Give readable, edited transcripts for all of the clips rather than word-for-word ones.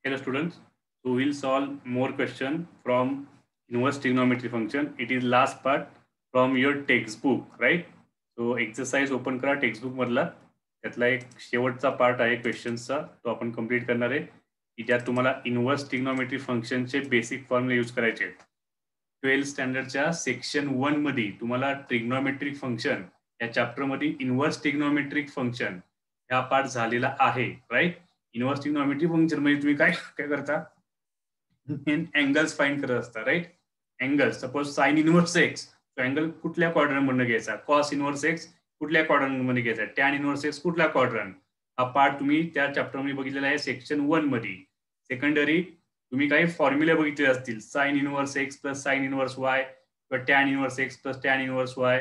Hello students, so we'll solve more question from inverse trigonometry function. It is last part from your textbook, right? So exercise open करा textbook मधला, त्यातला एक शेवटचा part आहे क्वेश्चन्सचा, तो आपण कंप्लीट करणार आहे की ज्यात तुम्हाला इनवर्स ट्रिग्नोमेट्री फंक्शनचे बेसिक फॉर्म्युले यूज करायचे आहेत. 12th स्टँडर्डच्या सेक्शन 1 मध्ये तुम्हाला ट्रिग्नोमेट्रिक फंक्शन या चॅप्टर मध्ये इनवर्स ट्रिग्नोमेट्रिक फंक्शन हा पार्ट झालेला आहे, राईट? इनवर्स ट्रिग्नोमेट्री फंक्शन मध्ये तुम्ही काय काय करता, अँगल्स फाइंड करत असता, right? Angle suppose sine inverse x, तो अँगल कुठल्या क्वाड्रंट मधून घ्यायचा, कॉस इनवर्स एक्स कुठल्या क्वाड्रंट मध्ये घ्यायचा, टॅन इनवर्स एक्स कुठला क्वाड्रंट, हा पार्ट तुम्ही त्या चॅप्टर मध्ये बघितलेला आहे सेक्शन 1 मध्ये. सेकंडरी तुम्ही काही फॉर्म्युले बघितले असतील, sine inverse x plus sine inverse y किंवा tan inverse x plus tan inverse y,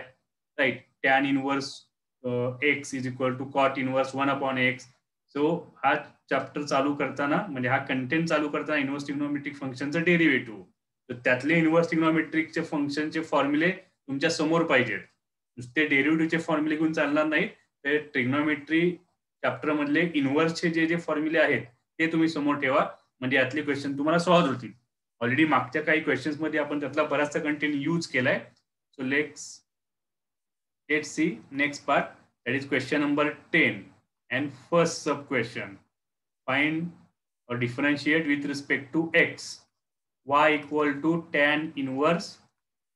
right? Tan inverse x is equal to cot inverse 1/x. So हा चॅप्टर चालू करताना म्हणजे हा कंटेंट चालू करताना इनवर्स ट्रिग्नोमेट्रिक फंक्शनचं डेरिव्हेटिव्ह, तर त्यातले इनवर्स ट्रिग्नोमेट्रिकचे फंक्शनचे फॉर्म्युले तुमच्या समोर पाहिजेत. नुसते डेरिव्हेटिव्हचे फॉर्म्युले घेऊन चालणार नाही, ते ट्रिग्नोमेट्री चॅप्टर मधले इनवर्सचे जे जे फॉर्म्युले आहेत ते तुम्ही समोर ठेवा, म्हणजे यातले क्वेश्चन तुम्हाला सॉल्व्ह होतील. ऑलरेडी मागच्या काही क्वेश्चन्स मध्ये आपण त्यातला बराचसा कंटेंट यूज केलाय. So let's see next part, that is question number 10 and first sub question. Find or differentiate with respect to x y equal to tan inverse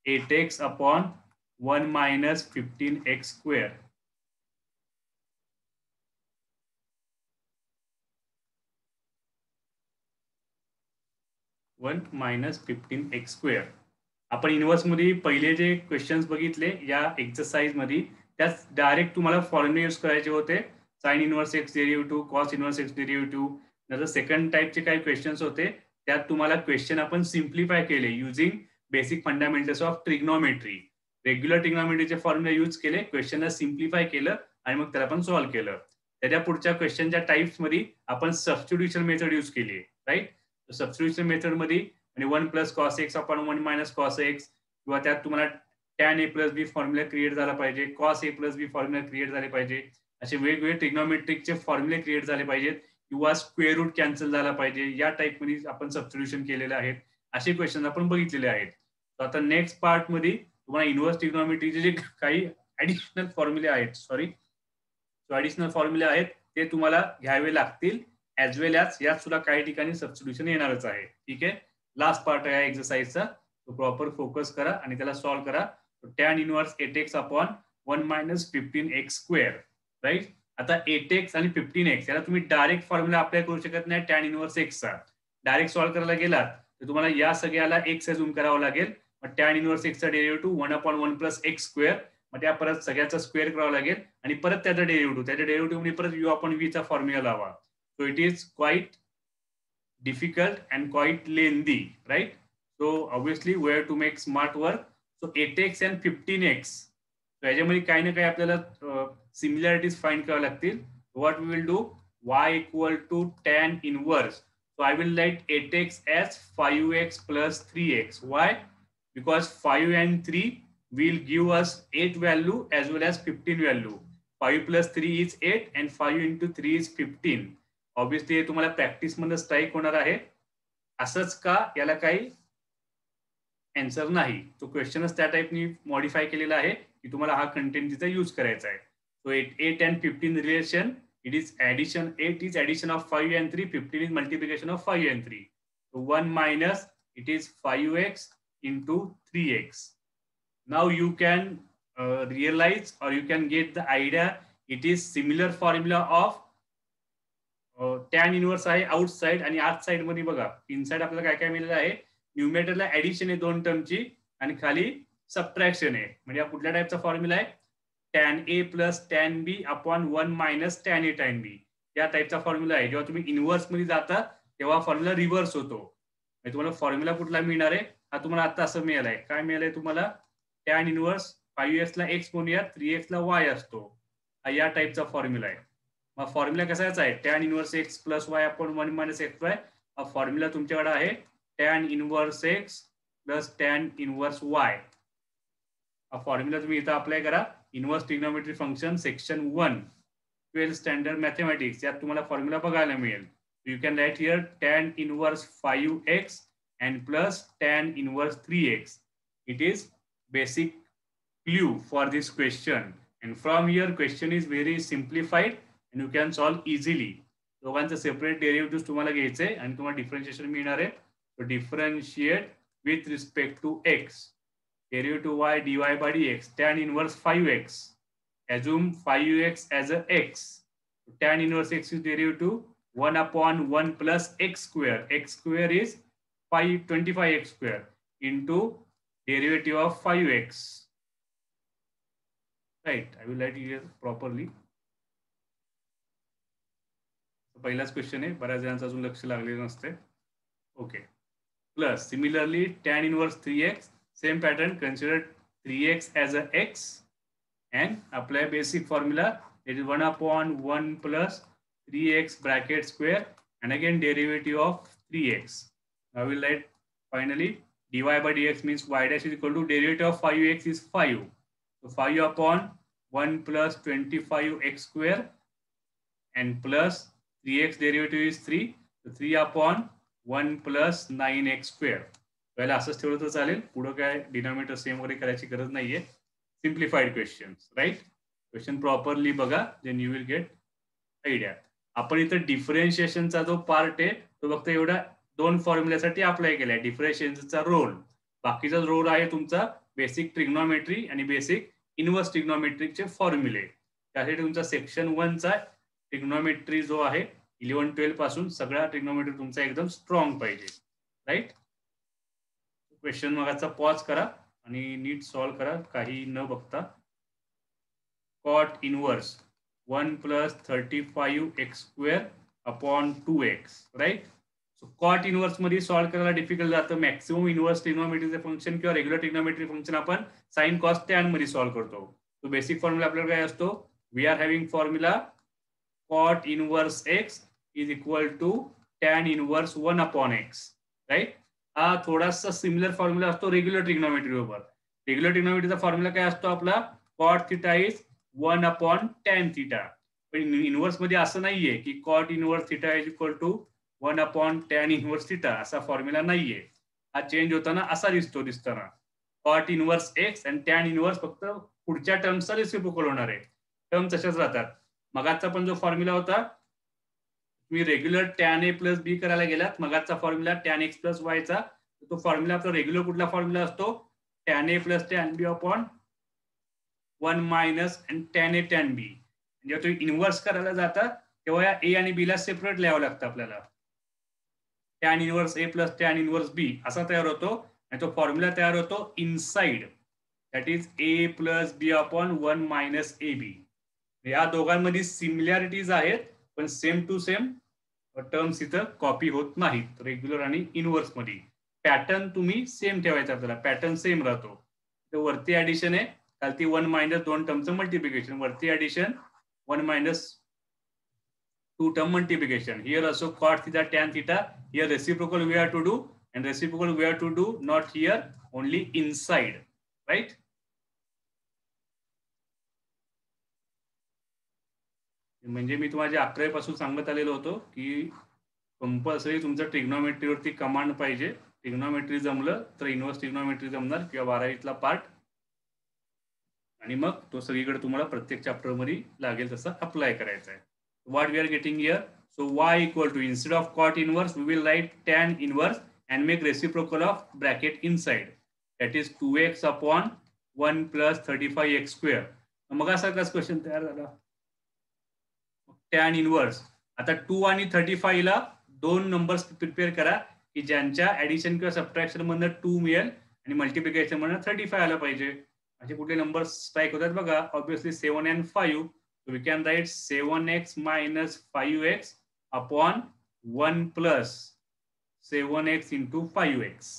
8x upon 1 minus 15x square. One minus 15x square. आपण inverse मध्ये पहिले जे questions बघितले या exercise मध्ये, त्यात direct तुम्हाला फॉर्म्युले use करायचे होते, sign inverse x derivative, cos inverse x derivative. नंतर सेकंड टाइपचे काही क्वेश्चन्स होते, त्यात तुम्हाला क्वेश्चन आपण सिम्प्लिफाय केले using basic fundamentals of trigonometry. Regular ट्रिग्नोमेट्रीचे फॉर्म्युले यूज केले, क्वेश्चनला सिम्प्लिफाय केलं आणि मग त्याला आपण सॉल्व्ह केलं. त्याच्या पुढच्या क्वेश्चनच्या टाइप्स मध्ये आपण सबस्टिट्यूशन मेथड यूज केली, राईट? सबस्टिट्यूशन मेथड मध्ये आणि 1 plus cos x upon 1 minus cos x, किंवा त्यात तुम्हाला tan A plus B formula create झाला पाहिजे, cos A plus B formula create झाले पाहिजे, असे वेगवेगळे ट्रिग्नोमेट्रिकचे फॉर्म्युले क्रिएट झाले पाहिजेत, किंवा स्क्वेअर रूट कॅन्सल झाला पाहिजे. या टाइप मध्ये आपण सबस्टिट्यूशन केलेले आहेत, असे क्वेश्चन आपण बघितलेले आहेत. तर आता नेक्स्ट पार्ट मध्ये तुम्हाला इनवर्स ट्रिग्नोमेट्रीचे जे काही ऍडिशनल फॉर्म्युले आहेत, ऍडिशनल फॉर्म्युले आहेत ते तुम्हाला घ्यावे लागतील, ऍज वेल ऍज यात सुद्धा काही ठिकाणी सबस्टिट्यूशन येणारच आहे. ठीक आहे, लास्ट पार्ट आहे एक्सरसाइजचा, तो प्रॉपर फोकस करा आणि त्याला सॉल्व्ह करा. Tan inverse 8x upon 1 minus 15x square, right? आता 8x आणि 15x याला तुम्ही डायरेक्ट फॉर्म्युला अप्लाय करू शकत नाही. टॅन इनवर्स एक्सचा डायरेक्ट सॉल्व्ह करायला गेलात तर तुम्हाला या सगळ्याला एक्स झूम करावं लागेल. मग टॅन इनवर्स एक्सचा डेरिव्हेटिव्ह 1/1 प्लस एक्स स्क्वेअर, मग त्या परत सगळ्याचा स्क्वेअर करावा लागेल आणि परत त्याचा डेरिव्हेटिव्ह मध्ये परत u अपॉन v चा फॉर्म्युला लावा. So it is quite difficult and quite lengthy, right? So obviously we have to make smart work. So 8x and 15x, so याच्यामध्ये काही ना काही आपल्याला similarities find करावं लागतील. What we will do, y equal to tan inverse, so I will write 8x as 5x plus 3x. Why? Because 5 and 3 will give us 8 value as well as 15 value. 5 plus 3 is 8 and 5 into 3 is 15. Obviously तुम्हाला practice मध्ये strike होणार आहे. असंच का, याला काही answer नाही. तो क्वेश्चनच त्या टाइपनी मॉडिफाय केलेला आहे की तुम्हाला हा कंटेंट तिचा यूज करायचा आहे. So 8 and 15 relation, it is addition. 8 is addition of 5 and 3, 15 is multiplication of 5 and 3. So 1 minus it is 5x into 3x. Now you can realize or you can get the idea, it is similar formula of tan inverse आहे outside आणि आत side मध्ये बघा inside आपल्याला काय काय मिळालं आहे. न्यूमेटरला ऍडिशन आहे 2 टर्मची आणि खाली सबट्रॅक्शन आहे. म्हणजे हा कुठल्या टाइपचा फॉर्म्युला आहे, tan A plus tan B upon 1 minus tan A tan बी, या टाइपचा फॉर्म्युला आहे. जेव्हा तुम्ही इनवर्स मध्ये जाता तेव्हा फॉर्म्युला रिव्हर्स होतो. तुम्हाला फॉर्म्युला कुठला मिळणार आहे, हा तुम्हाला आता असं मिळालाय. काय मिळालंय तुम्हाला, टॅन इनवर्स 5x ला एक्स म्हणूया, 3x ला वाय असतो, हा या टाइपचा फॉर्म्युला आहे. मग फॉर्म्युला कसाचा आहे, tan inverse x plus y upon 1 minus x y. हा फॉर्म्युला तुमच्याकडे आहे tan inverse x plus tan inverse y. हा फॉर्म्युला तुम्ही इथं अप्लाय करा. Inverse trigonometry function section 1 12th standard mathematics, यात तुम्हाला फॉर्म्युला बघायला मिळेल. You can write here tan inverse 5x and plus tan inverse 3x. It is basic clue for this question. And from here, question is very simplified and you can solve easily. दोघांचं separate derivative तुम्हाला घ्यायचे आणि तुम्हाला differentiation मिळणार आहे. So differentiate with respect to x. Derivative y dy by dx. Tan inverse 5x. Assume 5x as a x. Tan inverse x is derivative 1 upon 1 plus x square. X square is 25x square into derivative of 5x. Right, I will write here properly. पहिलाच question आहे, बऱ्याच जणांचं अजून लक्ष लागलेलं नसते. Okay, plus similarly tan inverse 3x, same pattern, consider 3x as a x and apply basic formula, it is 1 upon 1 plus 3x bracket square and again derivative of 3x. I will write finally dy by dx means y dash is equal to derivative of 5x is 5. So 5 upon 1 plus 25x square and plus 3x derivative is 3. So 3 upon 1 plus 9x square. पहिला असंच ठेवलं तर चालेल, पुढे काय denominator same वगैरे करायची गरज नाहीये. Simplified questions, right. Question properly बघा, then you will get idea. आपण इथं डिफरन्शिएशनचा जो पार्ट आहे तो फक्त एवढा दोन फॉर्म्युल्यासाठी अप्लाय केलाय. डिफरन्शिएशनचा रोल, बाकीचा रोल आहे तुमचा बेसिक ट्रिग्नोमेट्री आणि बेसिक इनवर्स ट्रिग्नोमेट्रिकचे फॉर्म्युले. त्यासाठी तुमचा सेक्शन 1चा ट्रिग्नोमेट्री जो आहे 11-12 पासून सगळा ट्रिग्नोमेट्री तुमचा एकदम स्ट्रॉंग पाहिजे, राईट. क्वेश्चन मगाचा पॉज करा आणि नीट सॉल्व करा, काही न बघता. Cot inverse 1 plus 35x square upon 2x, right. So cot inverse मध्ये सॉल्व करायला डिफिकल्ट जातं. मॅक्सिमम इनवर्स ट्रिग्नोमेट्रीचे फंक्शन किंवा रेग्युलर ट्रिग्नोमेट्री फंक्शन आपण साइन कॉस टॅन मध्ये सॉल्व करतो. तो बेसिक फॉर्म्युला आपल्याला काय असतो, we are having formula cot inverse x is equal to tan inverse 1 upon x, right. हा थोडासा सिमिलर फॉर्म्युला असतो रेग्युलर ट्रिग्नोमेट्री बरोबर. रेग्युलर ट्रिग्नोमेट्रीचा फॉर्म्युला काय असतो आपला, cot theta is 1 upon tan theta. पण इनवर्स मध्ये असं नाहीये की cot inverse theta is equal to 1 upon tan inverse theta, असा फॉर्म्युला नाहीये. हा चेंज होताना असा दिसताना cot inverse x आणि tan inverse फक्त पुढच्या टर्मचा रेसिप्रोकल होणार आहे. टर्म तशाच राहतात. मगाचा पण जो फॉर्म्युला होता, तुम्ही regular tan a plus B करायला गेलात, मगाचा formula tan x plus y चा, तो फॉर्म्युला आपला रेग्युलर कुठला फॉर्म्युला असतो, tan a plus tan b upon 1 minus आणि tan a tan b. जेव्हा तुम्ही इनवर्स करायला जाता तेव्हा या a आणि b ला सेपरेट लिहावं लागतं आपल्याला. tan inverse a plus tan inverse b असा तयार होतो आणि तो फॉर्म्युला तयार होतो inside, that is a plus b upon 1 minus a b. या दोघांमध्ये सिमिलॅरिटीज आहेत पण सेम टू सेम टर्म्स इथं कॉपी होत नाहीत रेग्युलर आणि इनवर्स मध्ये. पॅटर्न तुम्ही सेम ठेवायचा, आपल्याला पॅटर्न सेम राहतो. तर वरती ऍडिशन आहे, खालती 1 मायनस 2 टर्मचं मल्टिप्लिकेशन, वरती addition 1 minus 2 term multiplication. Here also cot theta tan theta, here reciprocal we have to do and reciprocal we have to do not here, only inside, right. म्हणजे मी तुम्हाला 11वी पासून सांगत आलेलो होतो की कंपल्सरी तुमचं ट्रिग्नोमेट्रीवरती कमांड पाहिजे. ट्रिग्नोमेट्री जमलं तर इनवर्स ट्रिग्नोमेट्री जमणार किंवा 12वीतला पार्ट, आणि मग तो सगळीकडे तुम्हाला प्रत्येक चॅप्टर मध्ये लागेल तसा अप्लाय करायचा आहे. What we are getting here, so y equal to instead of cot inverse we will write tan inverse and make reciprocal of bracket inside, that is 2x upon 1 plus 35x square. मग असाच question तयार झाला. tan inverse, आता 2 आणि 35 ला दोन numbers prepare करा की ज्यांच्या ऍडिशन किंवा सबट्रॅक्शन मधनं 2 मिळेल आणि मल्टिप्लिकेशन मधनं 35 आलं पाहिजे. असे कुठले नंबर स्ट्राईक होतात बघा, obviously 7 and 5. So we can write 7x minus 5x upon 1 plus 7x into 5x,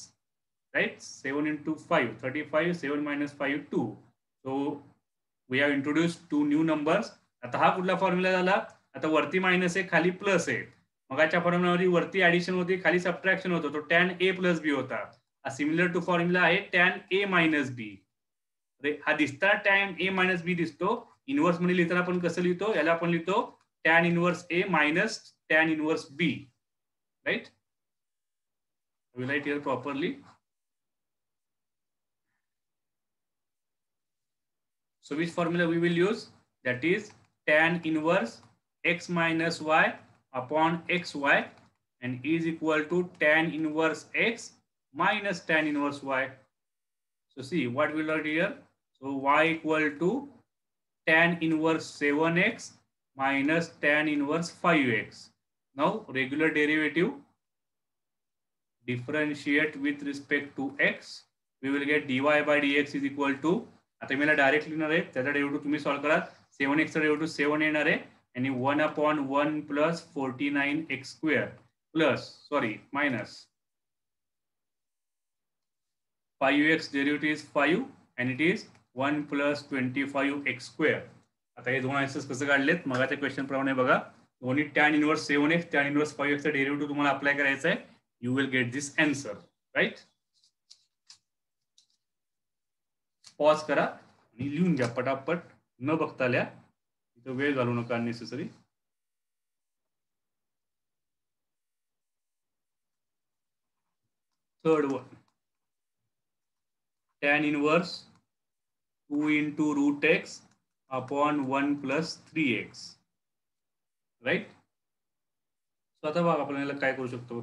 right. 7 into 5, 35, 7 minus 5, 2. So we have introduced two new numbers. आता हा कुठला फॉर्म्युला झाला, आता वरती मायनस आहे खाली प्लस आहे. मगाच्या फॉर्म्युलामध्ये वरती ऍडिशन होती खाली सबट्रॅक्शन होतं, तो tan a प्लस बी होता. हा सिमिलर टू फॉर्म्युला आहे tan a मायनस बी. हा दिसता tan a मायनस बी दिसतो. इनवर्स मध्ये लिहिताना आपण कसं लिहितो, याला आपण लिहितो tan inverse a minus tan inverse b. right? I will write here properly. So which formula we will use? That is tan inverse x minus y upon xy and is equal to tan inverse x minus tan inverse y. So see what we learned here. So y equal to tan inverse 7x minus tan inverse 5x. Now regular derivative, differentiate with respect to x. We will get dy by dx is equal to, आता मला direct लिहिणार आहे, त्याचा derivative तुम्ही solve करा. 7x चा derivative 7 येणार आहे आणि 1 upon 1 plus 49x square plus minus 5x derivative is 5 and it is 1 plus 25x square. आता हे दोन आन्सर्स कसं काढलेत मगाच्या क्वेश्चन प्रमाणे बघा. दोन्ही tan inverse 7x tan inverse 5x चा डेरिव्हेटिव्ह तुम्हाला अप्लाय करायचा आहे. You will get this answer, right? Pause करा आणि लिहून घ्या पटापट, न बघता लिहा, इथं वेळ घालू नका unnecessary. Third one, tan inverse 2 into root x upon 1 plus 3x, right? So आता बघा आपण याला काय करू शकतो.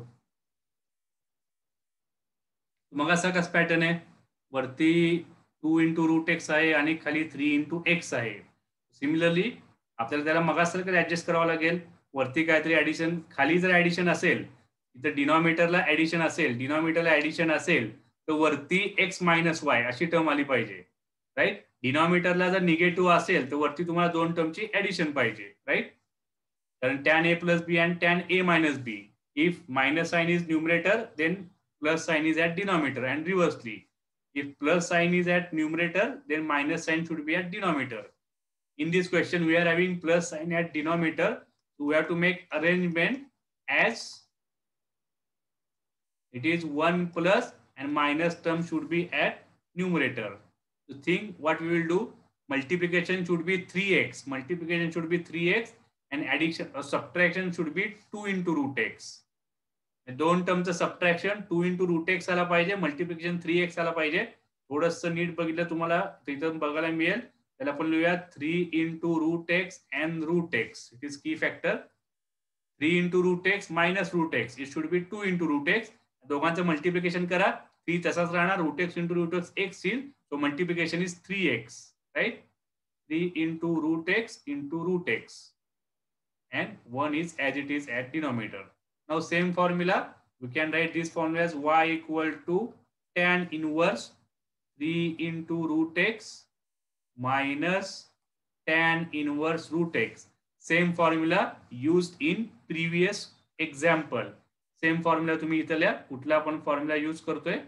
मग असा कसा पॅटर्न आहे, वरती 2 into root x आहे आणि खाली 3 into x आहे. सिमिलरली आपल्याला त्याला मगासारखं ऍडजस्ट करावं लागेल. वरती काहीतरी ऍडिशन, खाली जर ऍडिशन असेल, इथं डिनॉमिनेटरला ऍडिशन असेल, तर वरती x मायनस वाय अशी टर्म आली पाहिजे, राईट? डिनॉमिनेटरला जर निगेटिव्ह असेल तर वरती तुम्हाला दोन टर्मची ऍडिशन पाहिजे, राईट? कारण tan a plus b and tan a minus b. If minus sign is numerator, then plus sign is at denominator, and reversely. If plus sign is at numerator, then minus sign should be at denominator. In this question, we are having plus sign at denominator, so we have to make arrangement as it is 1 plus and minus term should be at numerator. So think what we will do. Multiplication should be 3x. And addition or subtraction should be 2 into root x. दोन टर्मचं subtraction 2 into root x आला पाहिजे, multiplication 3x आला पाहिजे. थोडंसं नीट बघितलं तुम्हाला तिथं बघायला मिळेल. त्याला आपण लिहूया 3 into root x and root x. It is key factor. 3 into root x minus root x. It should be 2 into root x. दोघांचं मल्टिप्लिकेशन करा. 3 तसाच राहणार, root x into root x x येईल. So multiplication is 3x, right? 3 into root x into root x. And 1 is as it is at denominator. Now same formula, we can write this formula as y equal to tan inverse 3 into root x minus tan inverse root x. Same formula used in previous example. Same formula तुम्ही इथं लिहा. कुठला आपण formula use करतोय,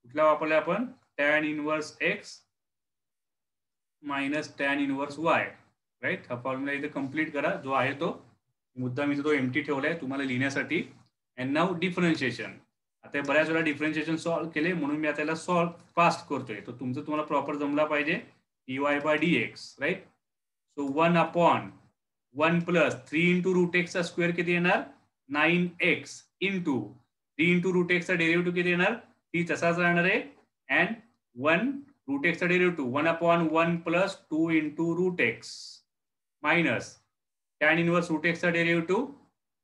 कुठला वापरला आपण, tan inverse x minus tan inverse y. Right? हा फॉर्म्युला इथे कम्प्लीट करा, जो आहे तो मुद्दा मी तो एम्प्टी ठेवलाय तुम्हाला लिहिण्यासाठी. And now differentiation. आता बऱ्याच वेळा डिफरन्शिएशन सॉल्व्ह केले म्हणून मी आता त्याला सॉल्व्ह फास्ट करतोय. तो तुमचं तुम्हाला प्रॉपर जमला पाहिजे. dy by dx, right? So 1 upon 1 plus 3 into root x चा स्क्वेअर किती येणार, 9x into 3 into root x चा डेरिव्हेटिव्ह किती येणार, ती तसाच राहणार आहे. अँड 1 root x चा derivative 1 upon 1 plus 2 into root x minus tan inverse root x चा derivative,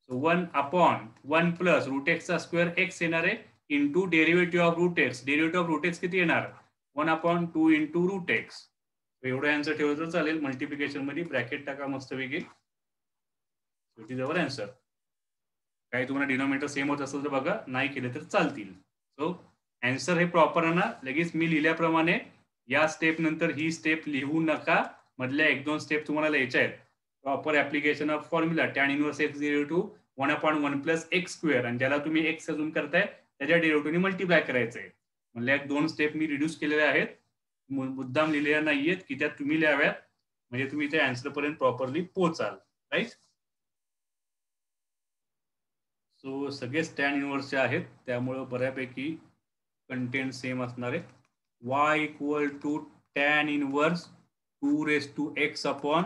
so 1 upon 1 plus root x चा स्क्वेअर x येणार आहे into derivative of root x. Derivative of root x किती येणार, 1 upon 2 into root x. एवढं answer ठेवलं तर चालेल. मल्टिप्लिकेशन मध्ये ब्रॅकेट टाका मस्तपैकी. It is our answer. काही तुम्हाला डिनॉमिनेटर सेम होत असेल तर बघा, नाही केले तर चालतील. सो आन्सर हे प्रॉपर आहे ना. लगेच मी लिहिल्याप्रमाणे या स्टेप नंतर ही स्टेप लिहू नका. मधल्या 1-2 स्टेप तुम्हाला लिहायच्या आहेत. Proper application of formula tan inverse x derivative 1 upon 1 plus x square, आणि ज्याला तुम्ही x अजून करताय त्याच्या डेरिव्हेटिव्हने मल्टिप्लाय करायचंय. म्हणजे 2 स्टेप मी रिड्यूस केलेल्या आहेत, मुद्दाम लिहिलेल्या नाहीयेत की त्या तुम्ही लिहाव्यात, म्हणजे तुम्ही त्या आन्सर पर्यंत प्रॉपरली पोहोचाल, राईट? सो सगळेच tan इनवर्सचे आहेत, त्यामुळे बऱ्यापैकी कंटेंट सेम असणार आहे. y equal to tan inverse 2 raised to x upon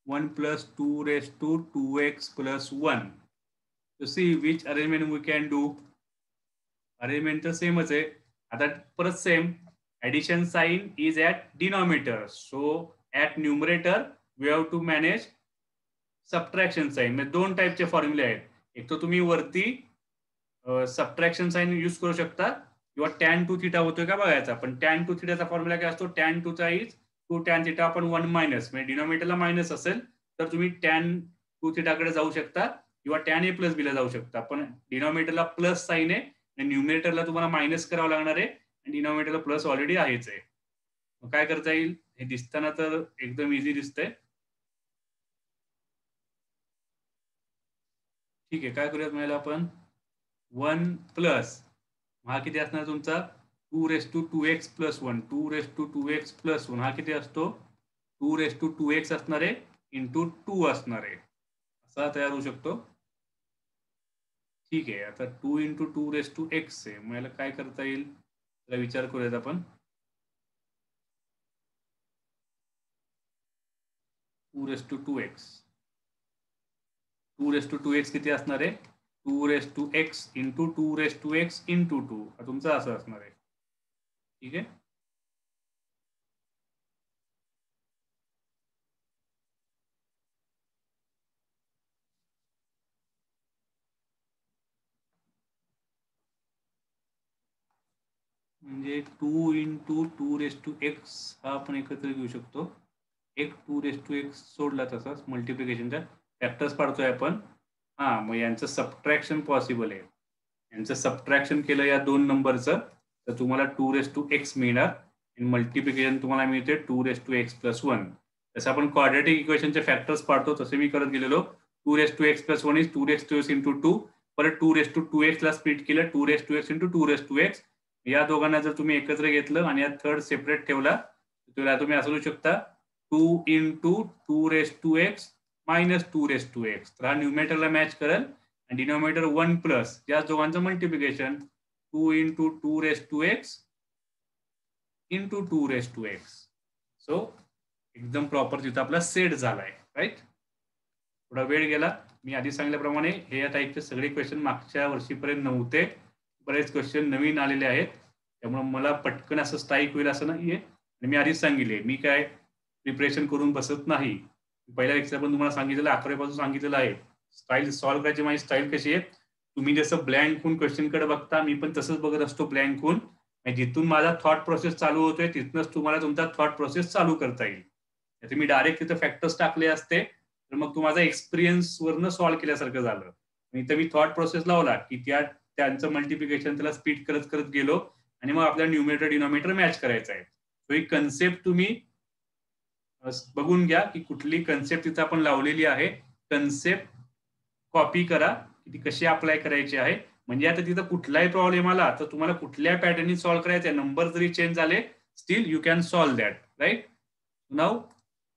1 plus 2 raised to 2x plus 1. To see which arrangement we can do. Arrangement तर सेमच आहे. आता परत same, addition sign is at denominator, so at numerator we have to manage subtraction sign. म्हणजे दोन टाईपचे फॉर्म्युले आहेत. एक तर तुम्ही वरती सबट्रॅक्शन साइन यूज करू शकता किंवा टॅन टू थिटा होतोय का बघायचा. पण टॅन टू थिटाचा फॉर्म्युला काय असतो, टॅन टूचा इज टू टॅन थिटा आपण 1 मायनस, म्हणजे डिनॉमिनेटरला मायनस असेल तर तुम्ही टॅन टू थिटाकडे जाऊ शकता किंवा टॅन ए प्लस बी ला जाऊ शकता. पण डिनॉमिनेटरला प्लस साइन आहे आणि न्यूमरेटरला तुम्हाला मायनस करावं लागणार आहे आणि डिनॉमिनेटरला प्लस ऑलरेडी आहेच आहे. मग काय करता येईल, हे दिसताना तर एकदम इझी दिसतंय. ठीक आहे, काय करूयात मला आपण 1 प्लस हा किती असणार तुमचा 2 raised to 2x plus 1, 2 raised to 2x plus 1 हा किती असतो 2 raised to 2x असणार आहे इंटू 2 असणार आहे, असा तयार होऊ शकतो. ठीक आहे, आता 2 इंटू 2 raised to x आहे. मला काय करता येईल त्याला विचार करूयात आपण. 2 raised to 2x 2 raised to 2x किती असणार आहे 2 raised to x into 2 raised to x into 2 हा तुमचा असं असणार आहे. ठीक आहे, म्हणजे 2 इंटू 2 raised to x हा आपण एकत्र घेऊ शकतो. एक 2 raised to x सोडला तसाच मल्टिप्लिकेशनचा फॅक्टर्स पाडतोय आपण. हा, मग यांचं सबट्रॅक्शन पॉसिबल आहे. यांचं सबट्रॅक्शन केलं या दोन नंबरचं तर तुम्हाला 2 raised to x मिळणार आणि मल्टिप्लिकेशन तुम्हाला मिळते 2 raised to x प्लस 1. जसं आपण क्वाड्रेटिक इक्वेशनचे फॅक्टर्स पाडतो तसे मी करत गेलेलो. 2 raised to x plus 1 is 2 raised to x into 2. परत 2 raised to 2x ला स्प्लिट केलं 2 raised to x into 2 raised to x. या दोघांना जर तुम्ही एकत्र घेतलं आणि या थर्ड सेपरेट ठेवला तर तुम्ही असं लिहू शकता 2 into 2 raised to x minus 2 raised to x. तर हा न्यूमरेटरला मॅच करेल आणि डिनॉमिनेटर 1 प्लस या दोघांचं multiplication 2 into 2 raised to x into 2 raised to x. So एकदम प्रॉपर तिथं आपला सेट झालाय, राईट. थोडा वेळ गेला. मी आधी सांगितल्याप्रमाणे हे या टाईपचे सगळे क्वेश्चन मागच्या वर्षीपर्यंत नव्हते. बरेच क्वेश्चन नवीन आलेले आहेत त्यामुळे मला पटकन असं स्ट्राईक होईल असं नाहीये. आणि मी आधीच सांगितले मी काय प्रिपरेशन करून बसत नाही. पहिल्या लेक्चर पण तुम्हाला सांगितलेलं 11वी पासून सांगितलेलं आहे. स्टाईल सॉल्व्ह करायची माझी स्टाईल कशी आहे, तुम्ही जसं ब्लँक होऊन क्वेश्चन कडे बघता मी पण तसंच बघत असतो ब्लँक होऊन. जिथून माझा थॉट प्रोसेस चालू होतोय तिथूनच तुम्हाला तुमचा थॉट प्रोसेस चालू करता येईल. मी डायरेक्ट तिथे फॅक्टर्स टाकले असते तर मग तू माझा एक्सपिरियन्स वरनं सॉल्व्ह केल्यासारखं झालं. इथं मी थॉट प्रोसेस लावला की त्यांचं मल्टिप्लिकेशन त्याला स्पीड करत करत गेलो आणि मग आपल्या न्यूमरेटर डिनॉमिनेटर मॅच करायचा आहे. सो ही कन्सेप्ट तुम्ही बघून घ्या की कुठली कन्सेप्ट तिथं आपण लावलेली आहे. कन्सेप्ट कॉपी करा की ती कशी अप्लाय करायची आहे. म्हणजे आता तिथं कुठलाही प्रॉब्लेम आला तर तुम्हाला कुठल्या पॅटर्ननी सॉल्व्ह करायचा आहे. नंबर जरी चेंज झाले still you can solve that, right. Now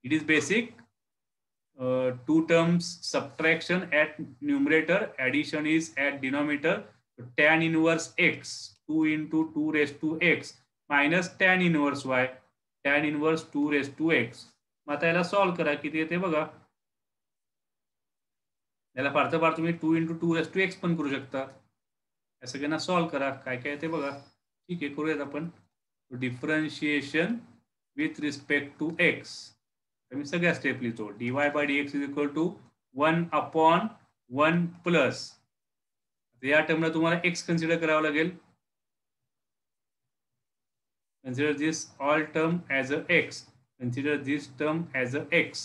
it is basic. 2 terms subtraction at numerator, addition is at denominator. So tan inverse x 2 into 2 raised to x minus tan inverse y, tan inverse 2 raised to x. मग आता याला solve करा किती येते बघा. याला फारचं फार तुम्ही 2 into 2 raised to x पण करू शकता. या सगळ्यांना सॉल्व्ह करा काय काय येते बघा. ठीक आहे, करूयात आपण differentiation with respect to x. मी सगळ्या स्टेप लिहितो. dy by dx is equal to 1/1 plus या टर्मला तुम्हाला x कन्सिडर करावं लागेल. Consider this all term as a x, consider this term as a x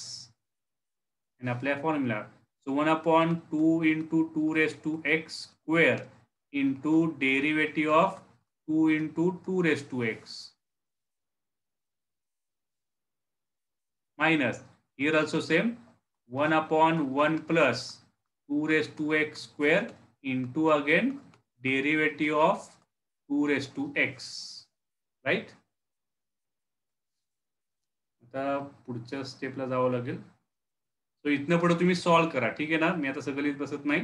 आणि आपल्या फॉर्म्युला. So 1/2 into 2 raised to x square into derivative of 2 into 2 raised to x minus here also same 1/1 plus 2 raised to x square into again derivative of 2 raised to x, right. आता पुढच्या स्टेपला जावं लागेल. So इथनं पुढे तुम्ही solve करा. ठीक आहे ना, मी आता सगळं लिहित बसत नाही.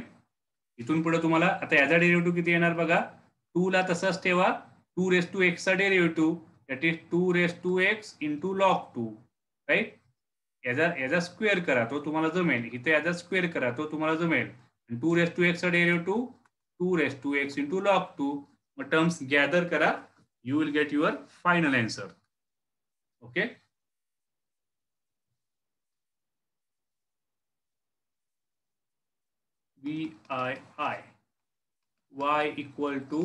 इथून पुढे तुम्हाला आता याचा डेरिव्हेटिव्ह किती येणार बघा. 2 ला तसाच ठेवा. 2 raised to x चा derivative that is 2 raised to x into log 2, right. याचा स्क्वेअर करा तो तुम्हाला जमेल. इथे याचा स्क्वेअर करा तो तुम्हाला जमेल. 2 raised to x चा derivative 2 raised to x into log 2. मग टर्म्स गॅदर करा, you will get your final answer. Okay. VII y equal to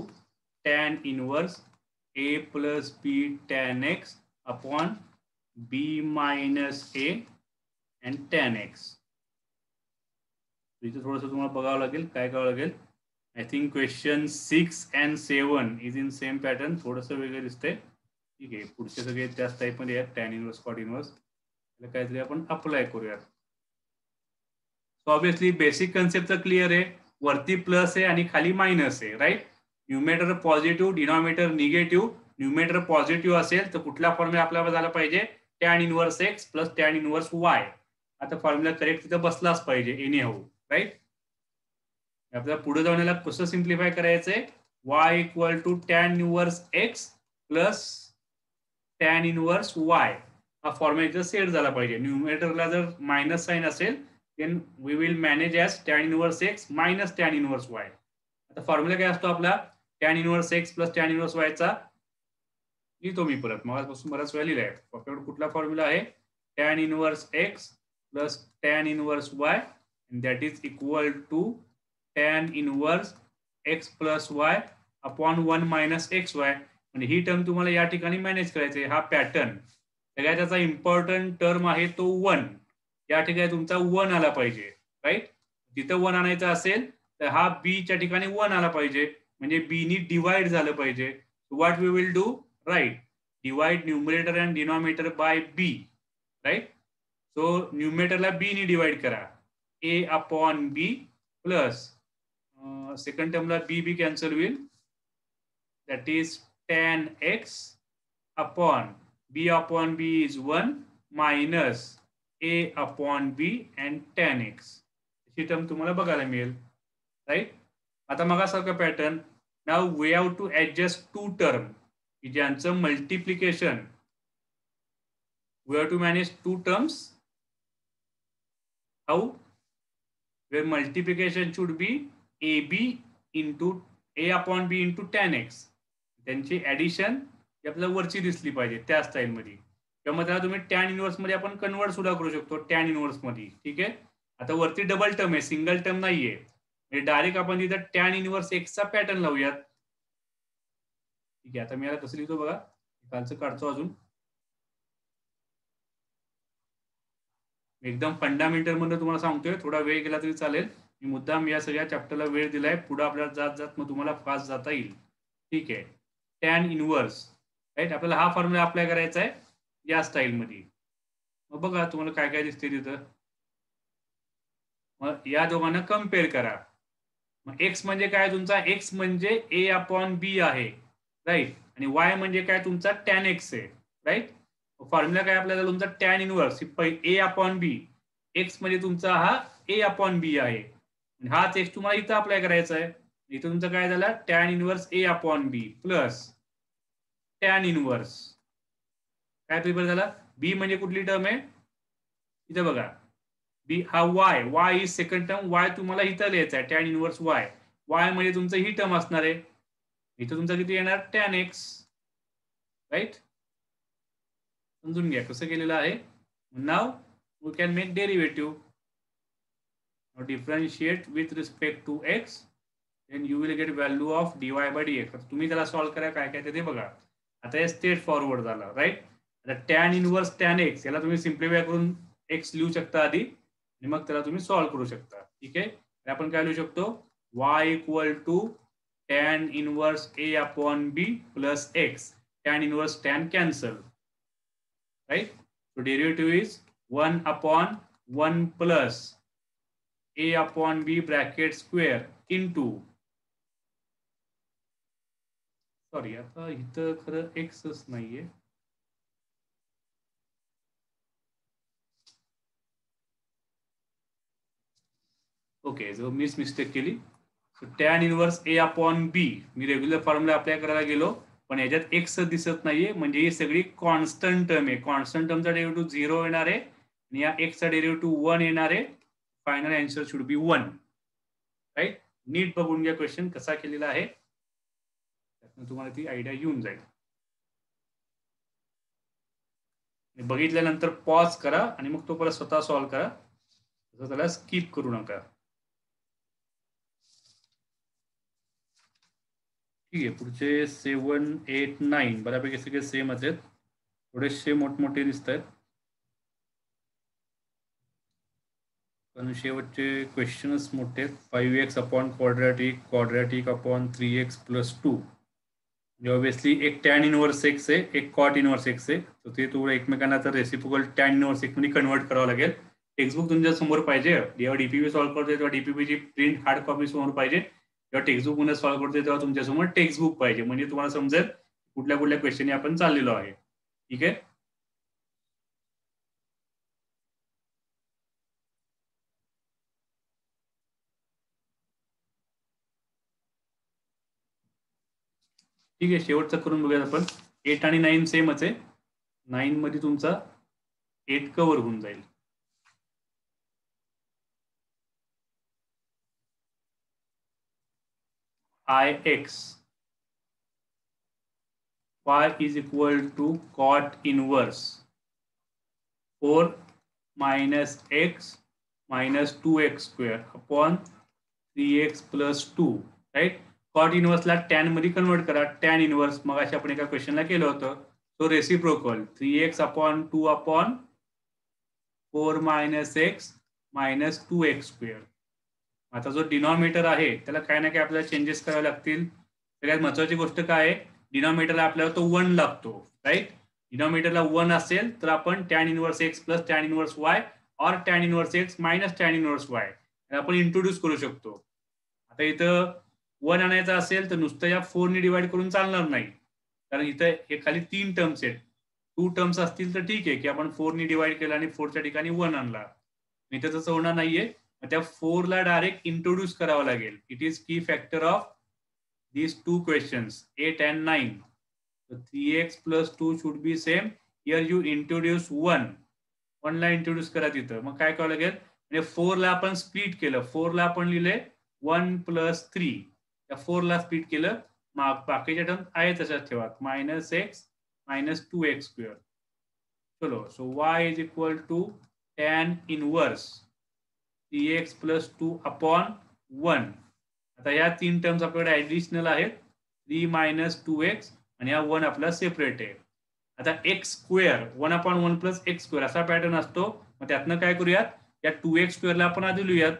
tan inverse a plus b tan x upon b minus a and tan x. इथे थोडंसं तुम्हाला बघावं लागेल, काय करावं लागेल. I think question 6 and 7 is in same pattern. थोडंसं वेगळं दिसतंय. ठीक आहे, पुढचे सगळे त्याच टाईपमध्ये आहेत, टॅन इनवर्स कॉट इनवर्स. त्याला काहीतरी आपण अप्लाय करूयात. सो ऑब्विसली बेसिक कन्सेप्ट तर क्लिअर आहे. वरती प्लस आहे आणि खाली मायनस आहे, right. Numerator positive, denominator negative. Numerator positive असेल तर कुठला फॉर्म्युला आपल्याला झाला पाहिजे, tan inverse x plus tan inverse y. आता फॉर्म्युला करेक्ट तिथं बसलाच पाहिजे एनी हाऊ, राईट. आपल्याला पुढे जाऊन याला कसं सिम्प्लिफाय करायचंय, y equal to tan inverse x plus tan inverse y. हा फॉर्म्युला इथं सेट झाला पाहिजे. न्यूमेटरला जर मायनस साइन असेल then we will manage as tan inverse x minus tan inverse y. आता फॉर्म्युला काय असतो आपला, tan inverse x plus tan inverse y चा लिहितो मी परत, मगापासून बराच वेळा लिहिलाय. आपल्याकडे कुठला फॉर्म्युला आहे, tan inverse x plus tan inverse y and that is equal to tan inverse x plus y upon 1 minus xy. म्हणजे ही टर्म तुम्हाला या ठिकाणी मॅनेज करायची आहे. हा पॅटर्न सगळ्यात त्याचा इम्पॉर्टंट टर्म आहे तो 1. या ठिकाणी तुमचा 1 आला पाहिजे, राईट. तिथं 1 आणायचा असेल तर हा बी च्या ठिकाणी 1 आला पाहिजे, म्हणजे बी नी डिवाइड झालं पाहिजे. What we will do, right, divide numerator and denominator by B, right. So न्यूमरेटरला बी नी डिवाइड करा, A upon B plus second टर्मला बी बी कॅन्सल होईल, that is tan x upon B upon B is 1 minus a upon b and tan x. ही term तुम्हाला बघायला मिळेल, right. आता मगासारखं pattern. Now we have to adjust two term की ज्यांचं multiplication, we have to manage two terms. How, where multiplication should be A B into A upon B into tan x. त्यांची addition आपल्याला वरची दिसली पाहिजे त्या स्टाईलमध्ये. किंवा त्याला तुम्ही टॅन इनवर्स मध्ये आपण कन्वर्ट सुद्धा करू शकतो टॅन इनवर्स मध्ये. ठीक आहे. आता वरती डबल टर्म आहे, सिंगल टर्म नाहीये, म्हणजे डायरेक्ट आपण तिथं टॅन इनवर्स एक्सचा पॅटर्न लावूयात. ठीक आहे. आता मी याला कसं लिहितो बघा, कालचं काढतो अजून. एकदम फंडामेंटल मध्ये तुम्हाला सांगतोय, थोडा वेळ गेला तरी चालेल. मी मुद्दाम या सगळ्या चॅप्टरला वेळ दिलाय, पुढे आपल्याला जात जात मग तुम्हाला फास्ट जाता येईल. ठीक आहे. Tan inverse, right. आपल्याला हा फॉर्म्युला अप्लाय करायचा आहे या स्टाईल मध्ये. मग बघा तुम्हाला काय काय दिसते तिथं. मग या दोघांना कम्पेअर करा. मग एक्स म्हणजे काय तुमचा, एक्स म्हणजे ए अपॉन बी आहे, राईट. आणि वाय म्हणजे काय तुमचा टॅन एक्स आहे, राईट. फॉर्म्युला काय आपल्याला तुमचा tan inverse A upon B. X म्हणजे तुमचा हा ए अपॉन बी आहे, हाच एक्स तुम्हाला इथं अप्लाय करायचा आहे. इथं तुमचं काय झालं, tan inverse A upon B plus tan inverse काय पेपर झाला, बी म्हणजे कुठली टर्म आहे इथं बघा, बी हा Y, Y is second term, Y तुम्हाला इथं लिहायचा आहे टॅन इनवर्स वाय. वाय म्हणजे तुमचं ही टर्म असणार आहे, इथं तुमचं किती येणार टॅन एक्स, राईट. समजून घ्या कसं केलेलं आहे. Now we can make derivative. Differentiate with respect to x, then you will get value of dy by dx. तुम्ही त्याला सॉल्व करा काय काय ते बघा. आता हे स्ट्रेट फॉरवर्ड झालं, राईट. आता टॅन इनवर्स टॅन एक्स याला तुम्ही सिम्प्लिफाय करून एक्स लिहू शकता आधी आणि मग त्याला तुम्ही सॉल्व करू शकता. ठीक आहे. आपण काय लिहू शकतो, y equal to tan inverse A upon B plus x. Tan inverse tan cancel, right. So derivative is 1 upon 1 plus A upon B bracket square into, sorry आता इथं खरं एक्सच नाहीये, ओके, जो मीच मिस्टेक केली. Tan inverse A upon B me regular formula apply करायला गेलो पण याच्यात एक्स दिसत नाहीये, म्हणजे ही सगळी कॉन्स्टंट टर्म आहे. कॉन्स्टंट टर्मचा डेरिव्हेटिव्ह 0 येणार आहे आणि या एक्सचा डेरिव्हेटिव्ह 1 येणार आहे. Final answer should be 1. Right. नीट बघून घ्या क्वेश्चन कसा केलेला आहे, त्यातून तुम्हाला ती आयडिया येऊन जाईल. बघितल्यानंतर पॉज करा आणि मग तो परत स्वतः सॉल्व्ह करा, त्याला स्किप करू नका. ठीक आहे. पुढचे 7, 8, 9 बऱ्यापैकी सगळे सेमच आहेत, थोडेसे मोठमोठे दिसत आहेत पण शेवटचे क्वेश्चनच मोठे आहेत. 5x upon quadratic, quadratic upon 3x plus 2, obviously एक टॅन इनवर्स एक्स आहे, एक कॉट इनवर्स एक्स आहे, तर ते थोडं एकमेकांना तर रेसिप्रोकल टॅन इनवर्स एक्स मध्ये कन्वर्ट करावं लागेल. टेक्स्टबुक तुमच्या समोर पाहिजे. जेव्हा डीपीपी सॉल्व्ह करतोय तेव्हा डीपीपीची प्रिंट हार्ड कॉपी समोर पाहिजे. जेव्हा टेक्स्टबुक मध्ये सॉल्व्ह करतोय तेव्हा तुमच्यासमोर टेक्स्टबुक पाहिजे, म्हणजे तुम्हाला समजेल कुठल्या कुठल्या क्वेश्चन आपण चाललेलो आहे. ठीक आहे. ठीक आहे. शेवटचा करून बघूया आपण. 8 आणि 9 सेमच आहे. 9 मध्ये तुमचा 8 कव्हर होऊन जाईल. ix y is equal to cot inverse 4 minus x minus 2x square upon 3x plus 2, right. Cot इनवर्सला टॅन मध्ये कन्वर्ट करा. टॅन इनवर्स मग अशा आपण एका क्वेश्चनला केलं होतं, तो reciprocal 3x upon 2 upon 4 minus x minus 2x square. आता जो डिनॉमिनेटर आहे त्याला काय ना काय आपल्याला चेंजेस करावे लागतील. सगळ्यात महत्वाची गोष्ट काय आहे, डिनॉमिनेटरला आपल्याला तो 1 लागतो, राईट. डिनॉमिनेटरला 1 असेल तर आपण tan inverse x plus tan inverse y और tan inverse x minus tan inverse y आपण इंट्रोड्यूस करू शकतो. आता इथं 1 आणायचा असेल तर नुसतं या 4 ने डिवाइड करून चालणार नाही, कारण इथं हे खाली 3 टर्म्स आहेत. 2 टर्म्स असतील तर ठीक आहे की आपण 4 ने डिवाइड केला आणि 4च्या ठिकाणी 1 आणला. इथं तसं होणार नाहीये. त्या 4 ला डायरेक्ट इंट्रोड्यूस करावं लागेल. इट इज की factor of these two questions 8 and 9. So 3x plus 2 should be same. Here you introduce 1. 1 ला इंट्रोड्यूस करा तिथं. मग काय करावं लागेल, म्हणजे 4 ला आपण स्प्लिट केलं. 4 ला आपण लिहिले 1 प्लस 3. त्या 4 ला स्प्लिट केलं. मग बाकीच्या टर्म आहे तशाच ठेवा. Minus x minus 2x square. चलो. So y is equal to tan inverse 3x plus 2 upon 1. आता या 3 टर्म्स आपल्याकडे ऍडिशनल आहेत. 3 मायनस 2x आणि हा 1 आपला सेपरेट आहे. आता x square 1 upon 1 plus x square असा पॅटर्न असतो. मग त्यातनं काय करूयात, या 2x स्क्वेअरला आपण आधी लिहूयात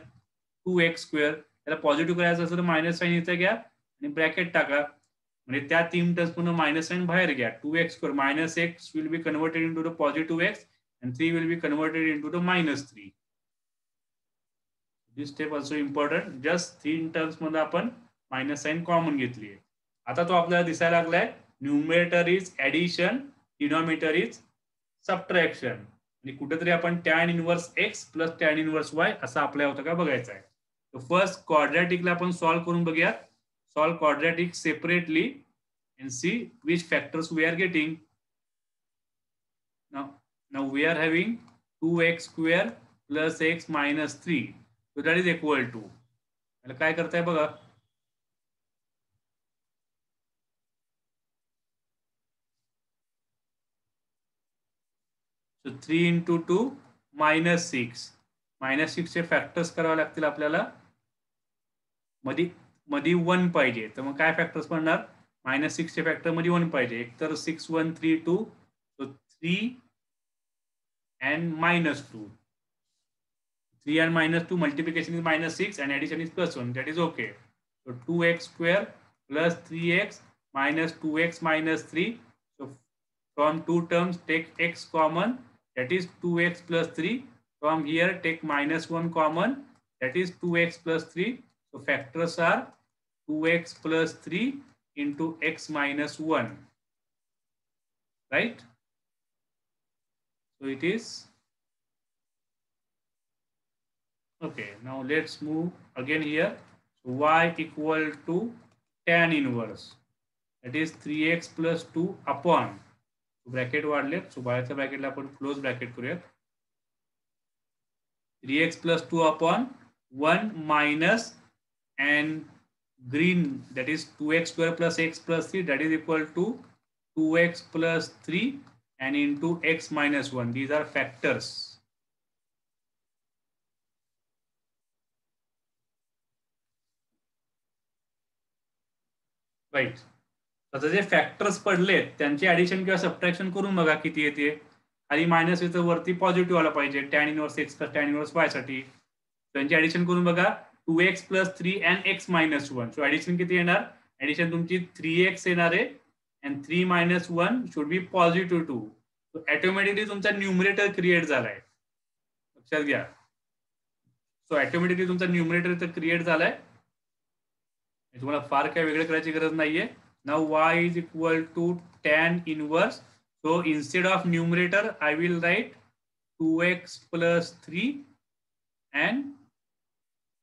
2x स्क्वेअर. त्याला पॉझिटिव्ह करायचं असेल तर मायनस साईन इथं घ्या आणि ब्रॅकेट टाका, म्हणजे त्या 3 टर्म्स पुन्हा मायनस साईन बाहेर घ्या. 2x square minus x will be converted into the positive x and 3 will be converted into the minus 3. This step also important. Just 3 terms मध्ये आपण मायनस साइन कॉमन घेतली आहे. आता तो आपल्याला दिसायला लागलाय numerator is addition, denominator is subtraction, आणि कुठेतरी आपण tan inverse x plus tan inverse y असं अप्लाय होतं का बघायचं आहे. तर फर्स्ट क्वाड्रॅटिकला आपण सॉल्व्ह करून बघूयात. Solve quadratic separately and see which factors we are getting. Now we are having 2x square plus x minus 3. So that is equal to, त्याला काय करताय बघा, so 3 into 2 minus 6. मायनस 6 चे फॅक्टर्स करावे लागतील आपल्याला. मध्ये 1 पाहिजे, तर मग काय फॅक्टर्स पडणार, मायनस 6 चे फॅक्टर मध्ये 1 पाहिजे. एक तर 6 1 3 2, so 3 and minus 2. 3 and minus 2 multiplication is minus 6 and addition is plus 1. That is okay. So 2x square plus 3x minus 2x minus 3. So from two terms take x common, that is 2x plus 3. From here take minus 1 common, that is 2x plus 3. So factors are 2x plus 3 into x minus 1. Right? So it is okay. Now let's move again here. So y equal to tan inverse, that is 3x plus 2 upon, bracket वाढले, so बाहेरच्या ब्रॅकेटला आपण close bracket करूयात. 3x plus 2 upon 1 minus and green, that is 2x square plus x plus 3, that is equal to 2x plus 3 and into x minus 1. These are factors. Right. आता जे factors पडलेत त्यांचे addition किंवा subtraction करून बघा किती येते. खाली मायनस येतं, वरती पॉझिटिव्ह आला पाहिजे tan inverse x plus tan inverse y साठी. त्यांची ऍडिशन करून बघा 2x plus 3 and x minus 1. So addition किती येणार? ऍडिशन तुमची 3x येणार आहे and 3 minus 1 should be positive 2. So automatically तुमचा न्यूमरेटर क्रिएट झालाय, लक्षात घ्या. सो ऑटोमॅटिकली तुमचा न्यूमरेटर इथं क्रिएट झालाय, तुम्हाला फार काय वेगळं करायची गरज नाहीये. Now y is equal to tan inverse. So instead of numerator, I will write 2x plus 3 and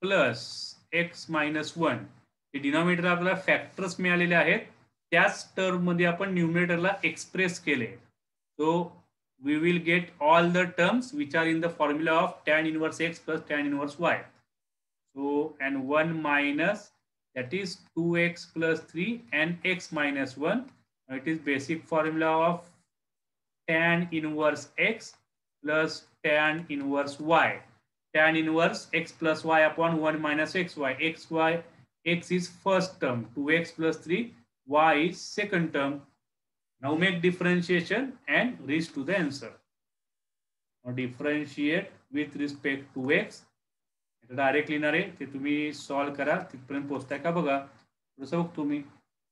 plus x minus 1. हे डिनॉमिनेटर आपल्याला फॅक्टर्स मिळालेले आहेत, त्याच टर्म मध्ये आपण न्यूमरेटरला एक्सप्रेस केले. So we will get all the terms which are in the formula of tan inverse x plus tan inverse y. So and 1 minus, that is 2x plus 3 and x minus 1. It is basic formula of tan inverse x plus tan inverse y. Tan inverse x plus y upon 1 minus xy. X is first term, 2x plus 3, y is second term. Now make differentiation and reach to the answer. Now differentiate with respect to x. Direct लिहिणार आहे ते तुम्ही solve करा, तिथपर्यंत पोहोचताय का बघा. थोडंसं बघ तुम्ही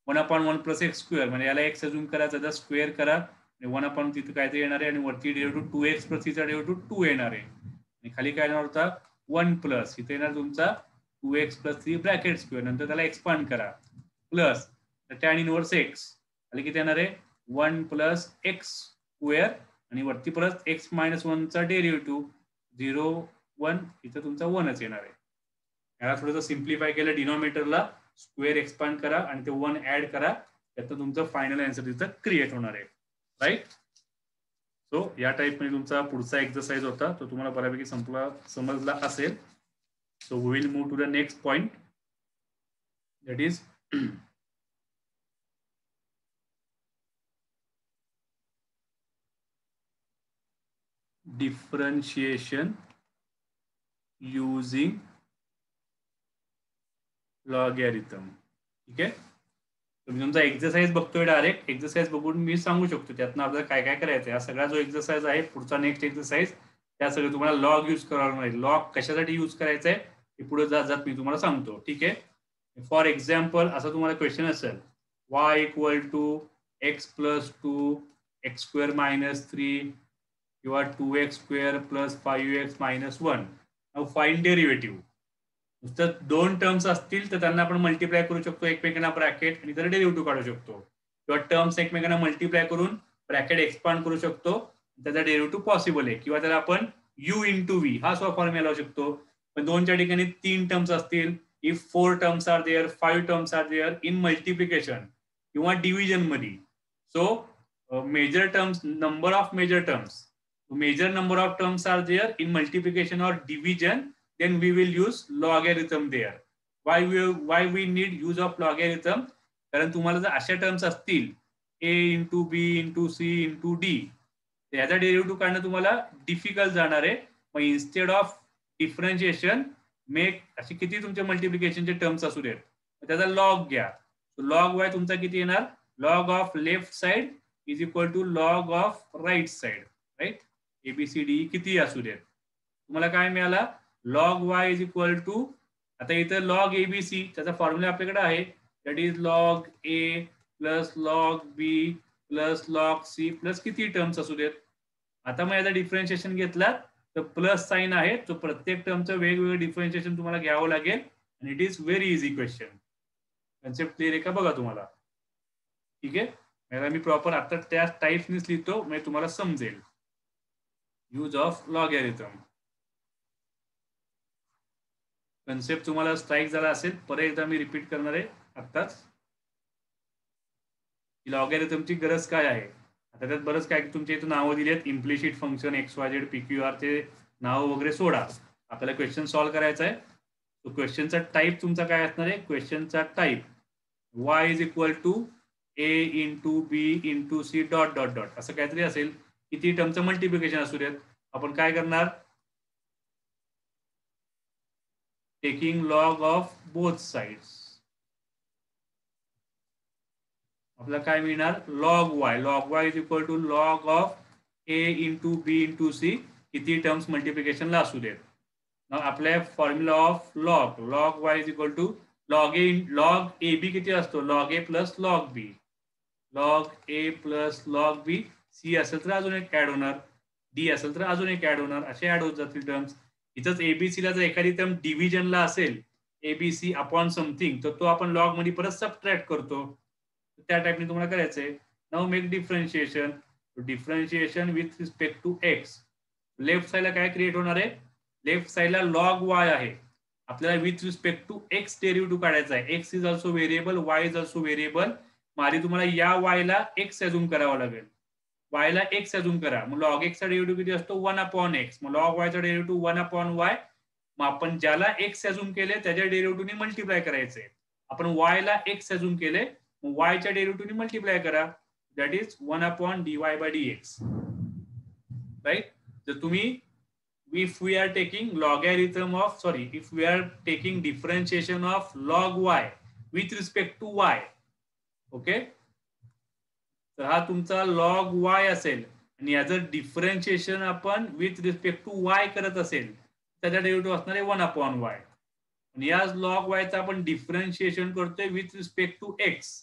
1/1 प्लस एक्स स्क्वेअर म्हणजे याला एक्स अजून करा, त्याचा स्क्वेअर करा, 1 तिथं काय ते येणार आहे आणि वरती डेरिव्हेटिव्ह 2x प्लस तिचा डेरिव्हेटिव्ह 2 येणार आहे आणि खाली काय येणार होता 1 प्लस इथे येणार तुमचा 2x प्लस 3 ब्रॅकेट स्क्वेअर, नंतर त्याला एक्सपांड करा प्लस टॅन इनवर्स एक्स खाली किती येणार आहे 1 प्लस एक्स स्क्वेअर आणि वरती परत एक्स मायनस 1 चा डेरिव्हेटिव्ह 0 1 इथं तुमचा 1च येणार आहे. याला थोडंसं सिम्प्लिफाय केलं, डिनॉमिनेटरला स्क्वेअर एक्सपांड करा आणि ते 1 ऍड करा, त्यात तुमचं फायनल आन्सर तिथं क्रिएट होणार आहे. राईट. सो या टाइप मध्ये तुमचा पुढचा एक्सरसाइज होता, तो तुम्हाला बऱ्यापैकी समजला असेल. So we will move to the next point, that is differentiation using logarithm. ठीक आहे. तुम्ही तुमचा एक्सरसाइज बघतोय, डायरेक्ट एक्सरसाइज बघून मी सांगू शकतो त्यातनं आपल्याला काय काय करायचं. हा सगळा जो एक्सरसाइज आहे पुढचा नेक्स्ट एक्सरसाइज, त्या सगळं तुम्हाला लॉग यूज करावा लागणार. लॉग कशासाठी यूज करायचं आहे हे पुढे जात मी तुम्हाला सांगतो. ठीक आहे. फॉर एक्झाम्पल असं तुम्हाला क्वेश्चन असेल y equal to x plus 2 x square minus 3 किंवा 2x square plus 5x minus 1. Find derivative. नुसतं दोन टर्म्स असतील तर त्यांना आपण मल्टिप्लाय करू शकतो एकमेकांना ब्रॅकेट आणि त्याला डेरिव्हेटिव्ह काढू शकतो, किंवा टर्म्स एकमेकांना मल्टिप्लाय करून ब्रॅकेट एक्सपांड करू शकतो, त्याचा डेरिव्हेटिव्ह पॉसिबल आहे, किंवा त्याला आपण u इंटू व्ही हा फॉर्म्युला लावू शकतो. पण दोनच्या ठिकाणी 3 टर्म्स असतील, if 4 terms are there 5 terms are there in multiplication किंवा डिव्हिजन मध्ये. So major terms, number of major terms, major number of terms are there in multiplication or division, then we will use logarithm there. Why we need use of logarithm? कारण तुम्हाला जर अशा terms असतील a into B into C into D, याचा derivative काढणं तुम्हाला difficult जाणार आहे. मग इन्स्टेड ऑफ डिफरन्शिएशन मेक अशी किती तुमच्या मल्टिप्लिकेशनचे टर्म्स असू देत, त्याचा लॉग घ्या. लॉग वाय तुमचा किती येणार, log of left side is equal to log of right side. Right. ABCD किती असू देत, तुम्हाला काय मिळाला log y is equal to, आता इथं लॉग एबीसी त्याचा फॉर्म्युला आपल्याकडे आहे, that is log A plus log B plus log C plus किती टर्म्स असू देत. आता मग याचा डिफरन्शिएशन घेतला तर प्लस साइन आहे, तो प्रत्येक टर्मचं वेगवेगळं डिफरन्शिएशन तुम्हाला घ्यावं लागेल आणि it is very easy question. Concept clear आहे का बघा तुम्हाला. ठीक आहे. मी प्रॉपर आता त्या टाईप्सनीच लिहितो म्हणजे तुम्हाला समजेल. यूज ऑफ लॉगॅरिथम कन्सेप्ट तुम्हाला स्ट्राईक झाला असेल, परत एकदा मी रिपीट करणार आहे आत्ताच. लॉगॅरिथमची गरज काय आहे. आता त्यात बरंच काय तुमच्या इथं नावं दिली आहेत, इम्प्लिसिट फंक्शन XYZ PQR, ते नाव वगैरे सोडा, आपल्याला क्वेश्चन सॉल्व्ह करायचा आहे. तो क्वेश्चनचा टाईप तुमचा काय असणार आहे? क्वेश्चनचा type y is equal to a into B into C dot dot dot असं काहीतरी असेल. किती टर्मचं मल्टिप्लिकेशन असू देत. आपण काय करणार? Taking log of both sides. आपल्याला काय मिळणार? Log y is equal to log of a into B into C किती टर्म्स मल्टिप्लिकेशनला असू देत. आपल्या formula of log y is equal to log A B किती असतो? Log A plus log B. Log A plus log B. C असेल तर अजून एक ऍड होणार, डी असेल तर अजून एक ऍड होणार, असे ऍड होत जातील टर्म्स. इथंच एबीसीला जर एखादी टर्म डिव्हिजनला असेल एबीसी अपॉन समथिंग तर तो आपण लॉग मध्ये परत सबट्रॅक्ट करतो. त्या टाईपने तुम्हाला करायचंय. Now make differentiation. Differentiation with respect to x. Left साइडला काय क्रिएट होणार आहे? लेफ्ट साइडला लॉग वाय आहे. आपल्याला with respect to x derivative काढायचा आहे. X is also variable, y is also variable. आधी तुम्हाला या वायला एक्स अजूम करावा लागेल. वायला एक्स अजूम करा. मग लॉग एक्सचा डेरिव्हेटिव्ह किती असतो? 1 अपॉन एक्स. मग लॉग वायचा डेरिव्हेटिव्ह 1 अपॉन वाय. मग आपण ज्याला एक्स अजूम केले त्याच्या डेरिव्हेटिव्हने मल्टिप्लाय करायचे. आपण वायला एक्स अजूम केले मग वायच्या डेरिव्हेटिव्हने मल्टिप्लाय करा. That is 1 upon dy by dx. Right. जर तुम्ही if we are taking logarithm of if we are taking differentiation of log y with respect to y, okay, तर हा तुमचा log y असेल आणि याचं डिफरन्शिएशन आपण विथ रिस्पेक्ट टू y करत असेल त्याचा डेरिव्हेटिव्ह असणार आहे 1 अपॉन y. आणि या log y चा आपण डिफरन्शिएशन करतोय with respect to x.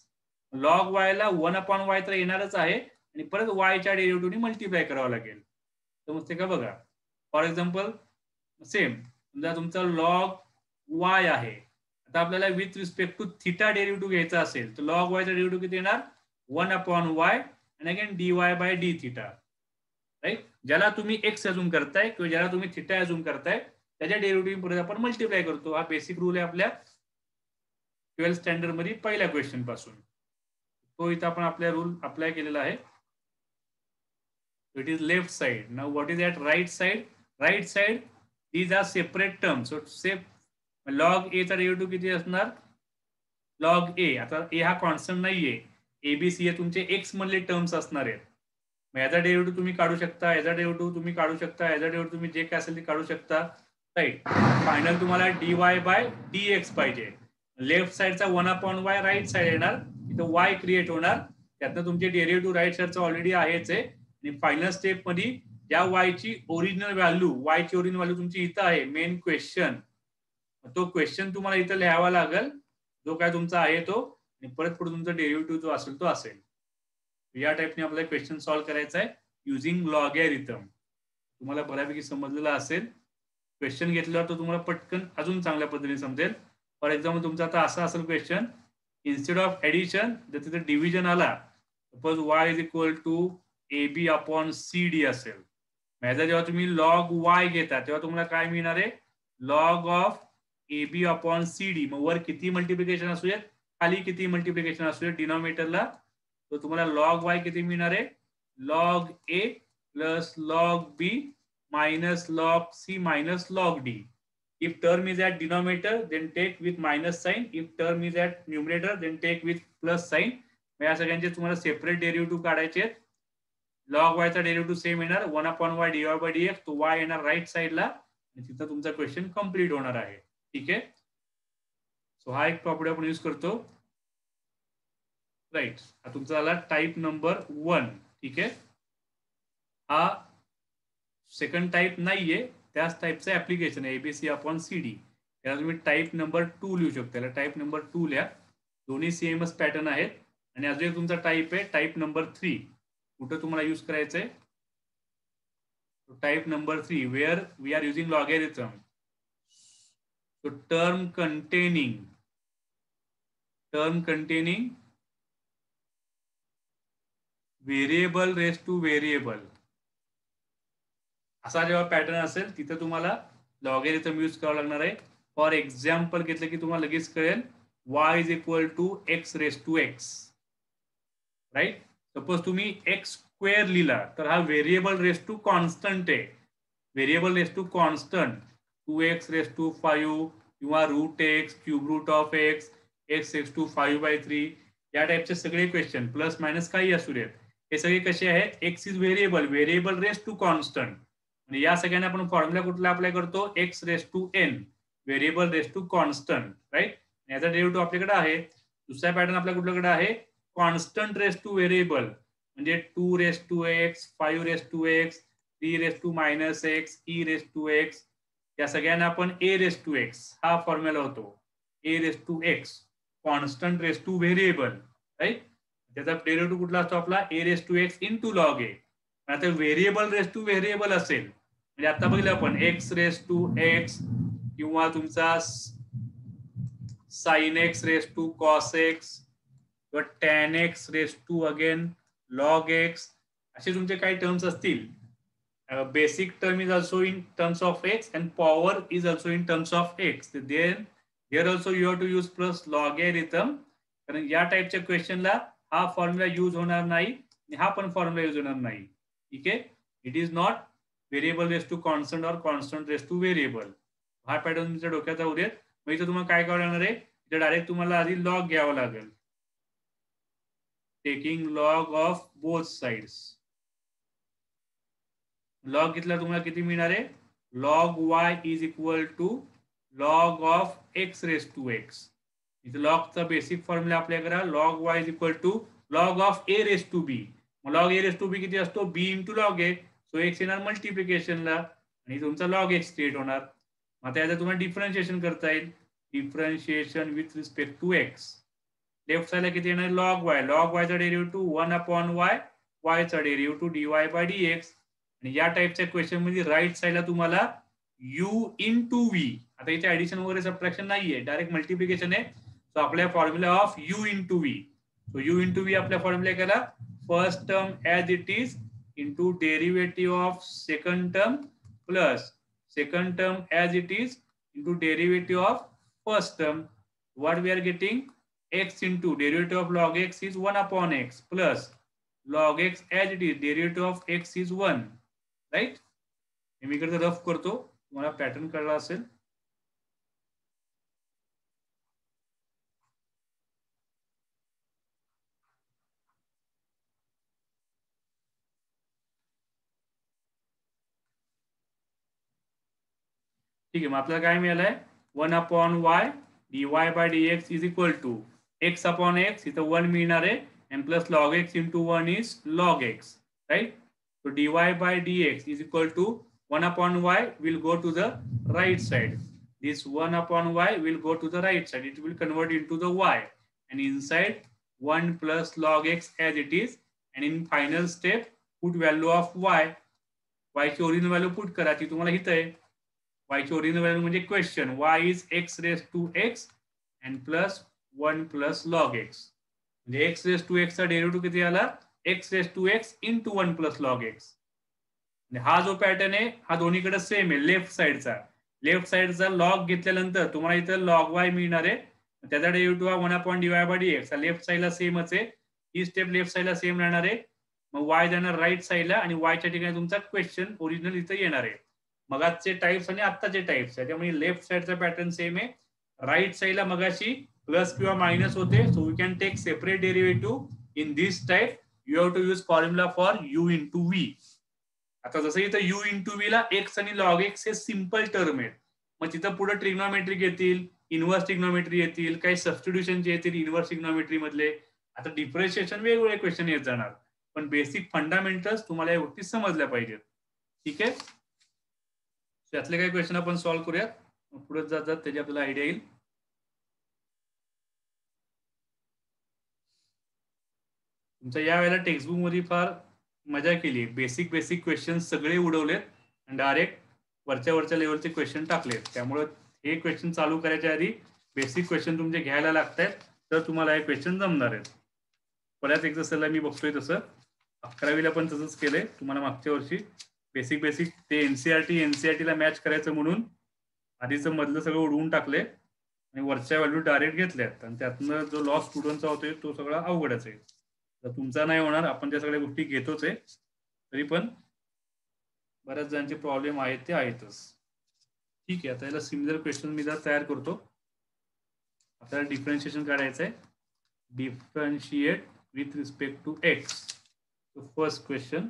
log y ला 1 अपॉन y तर येणारच आहे आणि परत y च्या डेरिव्हेटिव्हने मल्टिप्लाय करावं लागेल. समजते का? बघा फॉर एक्झाम्पल सेम समजा तुमचा लॉग वाय आहे. आता आपल्याला with respect to theta derivative घ्यायचा असेल तर लॉग वायचा डेरिव्हेटिव्ह किती येणार? 1 अपॉन वाय आणि again dy by D theta. Right. ज्याला तुम्ही एक्स अजूम करताय किंवा ज्याला तुम्ही थिटा अजूम करताय त्याच्या डेरिव्हेटिव्ह परत आपण मल्टिप्लाय करतो. हा बेसिक रूल आहे आपल्या 12th स्टँडर्ड मध्ये पहिल्या क्वेश्चन पासून. तो इथं आपण आपल्या रूल अप्लाय केलेला आहे. It is left side. Now what is at right side? Right side, these are separate terms. So say log a चा डेरिव्हेटिव्ह किती असणार? log a. आता a हा कॉन्स्टंट नाहीये. एबीसी हे तुमचे एक्स मधले टर्म्स असणार आहेत. मग याचा डेरिव्हेटिव्ह तुम्ही काढू शकता, याचा डेरिव्हेटिव्ह तुम्ही काढू शकता, याचा डेरिव्हेटिव्ह तुम्ही जे काय असेल ते काढू शकता. राईट. फायनल तुम्हाला dy बाय dx पाहिजे. लेफ्ट साइडचा 1 अपॉन y राईट साइड येणार. इथं y क्रिएट होणार. त्यातनं तुमचे डेरिव्हेटिव्ह राईट साइडचा ऑलरेडी आहेच आहे. आणि फायनल स्टेप मध्ये या y ची ओरिजिनल व्हॅल्यू, y ची ओरिजिनल व्हॅल्यू तुमची इथं आहे मेन क्वेश्चन. तो क्वेश्चन तुम्हाला इथं लिहावा लागेल जो काय तुमचा आहे तो, आणि परत पुढे तुमचा डेरिव्हेटिव्ह जो असेल तो असेल. या टाइपने आपल्याला क्वेश्चन सॉल्व्ह करायचा आहे युझिंग लॉगॅरिथम. तुम्हाला बऱ्यापैकी समजलेला असेल. क्वेश्चन घेतल्यावर तो तुम्हाला पटकन अजून चांगल्या पद्धतीने समजेल. फॉर एक्झाम्पल तुमचा आता असा असेल क्वेश्चन, इन्स्टेड ऑफ एडिशन जर तिथे डिव्हिजन आला, suppose y is equal to AB upon CD असेल. याचा जेव्हा तुम्ही लॉग y घेता तेव्हा तुम्हाला काय मिळणार आहे? Log of AB upon CD. मग वर किती मल्टिप्लिकेशन असू देत, खाली किती मल्टिप्लिकेशन असू देत डिनॉमिनेटरला, तो तुम्हाला लॉग y किती मिळणार आहे? Log A plus log B minus log C minus log D. If term is at denominator, then take with minus sign. If term is at numerator, then take with plus sign. या सगळ्यांचे तुम्हाला separate derivative काढायचे आहेत. Log वायचा derivative same येणार 1 upon y dy by dx. तो y येणार right साइडला आणि तिथं तुमचा क्वेश्चन कंप्लीट होणार आहे. ठीक आहे. सो हा एक प्रॉपर्टी आपण यूज करतो. राईट. हा तुमचा झाला टाईप नंबर 1. ठीक आहे. हा सेकंड टाईप नाहीये, त्याच टाईपचं ऍप्लिकेशन आहे एबीसी अपॉन सीडी. त्याला तुम्ही टाईप नंबर 2 लिहू शकता. त्याला टाईप नंबर 2 लिहा. दोन्ही सेमच पॅटर्न आहेत. आणि अजून एक तुमचा टाईप आहे टाईप नंबर 3. कुठं तुम्हाला यूज करायचंय? Type number 3 where we are using logarithm. So term containing variable raised to variable असा जेव्हा पॅटर्न असेल तिथे तुम्हाला लॉगॅरिथम यूज करावं लागणार आहे. फॉर एक्झाम्पल घेतलं की तुम्हाला लगेच कळेल y is equal to x raise to x. Right. Suppose तुम्ही एक्स स्क्वेअर लिहिला तर हा व्हेरिएबल रेस टू कॉन्स्टंट आहे. Variable raise to constant 2x raise to 5, किंवा root x, cube root of x, x x to 5/3 या टाईपचे सगळे question plus minus काही असू देत, हे सगळे कसे आहेत, x is variable raise to constant. म्हणजे या सगळ्यांना आपण फॉर्म्युला कुठला अप्लाय करतो, x raise to n, variable raise to constant, right. याचा डेरिव्हेटिव्ह आपल्याकडे आहे. दुसरा पॅटर्न आपल्या कुठल्याकडे आहे, कॉन्स्टंट रेस टू व्हेरिएबल, म्हणजे 2 raise to x, 5 raise to x, 3 raise to minus x, e raise to x, या सगळ्यांना आपण ए रेस टू एक्स हा फॉर्म्युला होतो. A raise to x, constant raise to variable, right. त्याचा derivative कुठला असतो आपला, A raise to x into log A. आता व्हेरिएबल रेस टू व्हेरिएबल असेल, म्हणजे आता बघितलं आपण एक्स रेस टू एक्स किंवा तुमचा sine x raise to cos x किंवा tan x raise to again log x, असे तुमचे काही टर्म्स असतील. Basic term is also in terms of x and power is also in terms of x. Then here also you have to use plus logarithm, कारण या टाइपच्या क्वेश्चनला हा formula use होणार नाही आणि हा पण फॉर्म्युला यूज होणार नाही. ठीक आहे. It is not variable raise to constant और कॉन्स्टंट रेस टू व्हेरिएबल. हा पॅटर्न तुमच्या डोक्यात जाऊ देत. मग इथं तुम्हाला काय करावं लागणार आहे, इथे डायरेक्ट तुम्हाला आधी लॉग घ्यावा लागेल. Taking log of both sides. Log घेतला तुम्हाला किती मिळणार आहे, log y is equal to log of x raise to x. इथे लॉगचा बेसिक फॉर्म्युला आपल्याकडे log y is equal to log of a raise to b. मग log a raise to b किती असतो, b into log a. So x येणार मल्टिप्लिकेशनला आणि तुमचा लॉग एक्स क्रिएट होणार. आता याचं तुम्हाला डिफरन्शिएशन करता येईल. Differentiation with respect to x. Left साइडला किती येणार, लॉग वाय. लॉग वायचा डेरिव्हेटिव्ह 1/y, वायचा डेरिव्हेटिव्ह dy/dx. आणि या टाइपच्या क्वेश्चन मध्ये राईट साइडला तुम्हाला u इंटू व्ही. आता इथे ऍडिशन वगैरे सबट्रॅक्शन नाहीये, डायरेक्ट मल्टिप्लिकेशन आहे. सो आपल्या formula of u into V. So u into V आपल्या फॉर्म्युला केला, first term as it is into derivative of second term plus second term as it is into derivative of first term. What we are getting, x into derivative of log x is 1/x plus log x as it is derivative of x is 1, right. मी इकडे rough करतो, तुम्हाला pattern कळला असेल. ठीक आहे. मग आपल्याला काय मिळालंय, 1/y dy/dx is equal to x upon x, इथं 1 मिळणार आहे, and plus log x into 1 is log x, right. So dy/dx is equal to 1/y will go to the right side. This 1/y will go to the right side. It will convert into the y, and inside 1 plus log x as it is, and in final step put value of y. y ची original value put करा, ती तुम्हाला इथं आहे. y ची original value म्हणजे question y is x raise to x and plus 1 plus log x. म्हणजे x raise to x चा डेरिव्हेटिव्ह किती आला, x raise to x into 1 plus log x. हा जो पॅटर्न आहे हा दोन्हीकडे सेम आहे. लेफ्ट साइडचा लॉग घेतल्यानंतर तुम्हाला इथं लॉग वाय मिळणार आहे, त्याचा डेरिव्हेटिव्ह 1/dy/dx. लेफ्ट साइडला सेमच आहे, ही स्टेप लेफ्ट साइडला सेम राहणार आहे. मग y जाणार राईट साइडला आणि वायच्या ठिकाणी तुमचा क्वेश्चन ओरिजिनल इथं येणार आहे. मगाचे टाइप्स आणि आत्ताचे टाइप्स आहे, त्यामुळे लेफ्ट साइडचा पॅटर्न सेम आहे. राईट साइडला मगाशी प्लस किंवा मायनस होते, so we can take separate derivative in this type. You have to use formula for u into V. आता जसं इथं u इंटू व्ही ला एक्स आणि लॉग एक्स हे सिंपल टर्म आहेत. मग तिथं पुढे ट्रिग्नोमेट्रिक येतील, इनव्हर्स ट्रिग्नोमेट्री येतील, काही सबस्टिट्यूशनचे येतील इनव्हर्स ट्रिग्नोमेट्री मधले. आता डिफरन्शिएशन वेगवेगळे क्वेश्चन येत जाणार, पण बेसिक फंडामेंटल्स तुम्हाला या गोष्टी समजल्या पाहिजेत. ठीक आहे. त्यातले काही क्वेश्चन आपण सॉल्व्ह करूयात, पुढे जात जात त्याची आपल्याला आयडिया येईल. तुमच्या या वेळेला टेक्स्टबुक मध्ये फार मजा केली. बेसिक क्वेश्चन सगळे उडवलेत आणि डायरेक्ट वरच्या लेवलचे क्वेश्चन टाकलेत. त्यामुळे हे क्वेश्चन चालू करायच्या आधी बेसिक क्वेश्चन तुमचे घ्यायला लागतात, तर तुम्हाला हे क्वेश्चन जमणार आहेत. बऱ्याच एक्झरसाइजला मी बघतोय तसं, 11वीला पण तसंच केलंय. तुम्हाला मागच्या वर्षी बेसिक ते एनसीआरटीला मॅच करायचं म्हणून आधीचं मधलं सगळं उडवून टाकले आणि वरच्या व्हॅल्यू डायरेक्ट घेतल्यात, आणि त्यातनं जो लॉस स्टुडंटचा होतोय तो सगळा अवघडच आहे. तर तुमचा नाही होणार, आपण त्या सगळ्या गोष्टी घेतोच आहे, तरी पण बऱ्याच जणांचे प्रॉब्लेम आहेत ते आहेतच. ठीक आहे, आता याला सिमिलर क्वेश्चन मी जर तयार करतो. आपल्याला डिफरन्शिएशन काढायचं आहे. Differentiate with respect to x. So first question.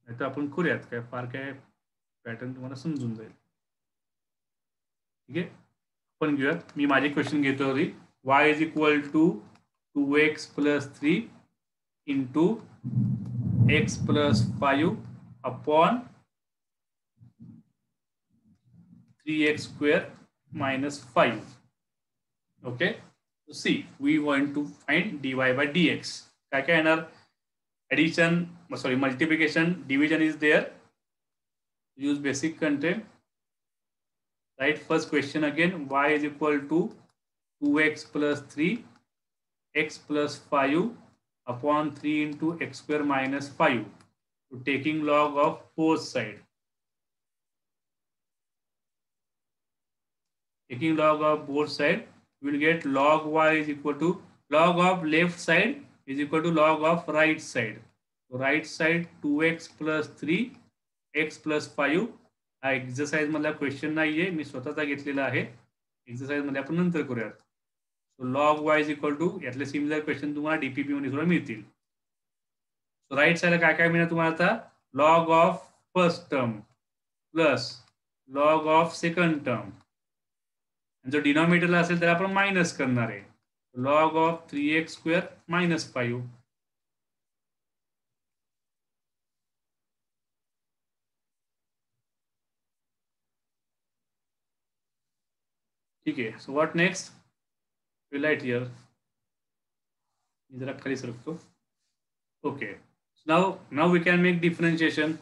आता आपण करूयात, काय फार काय पॅटर्न तुम्हाला समजून जाईल. ठीक आहे, आपण घेऊयात. मी माझे क्वेश्चन घेतो आधी. y is equal to 2x plus 3 into x plus 5 upon 3x square minus 5. Okay, so see, we want to find dy by dx. काय काय येणार? Addition, sorry, multiplication, division is there. Use basic content. Right, first question again. Y is equal to 2x plus 3 x plus 5 upon 3 into x square minus 5. So taking log of both sides. Taking log of both sides, we will get log y is equal to log of left side is equal to log of right side. So right side 2x plus 3 x plus 5. हा exercise मधला question नाहीये, मी स्वतःचा घेतलेला आहे. Exercise मध्ये आपण नंतर करूयात. So log y is equal to, यातले सिमिलर क्वेश्चन तुम्हाला डीपीपी मध्ये सुद्धा मिळतील. सो राईट साइडला काय काय मिळणार तुम्हाला आता? Log of first term plus log of second term. जो डिनॉमिनेटरला असेल तर आपण मायनस करणार आहे. Log of 3x square minus 5. ठीक आहे, so what next? Light here. मी जरा खाली सरकतो. Okay, now we can make differentiation.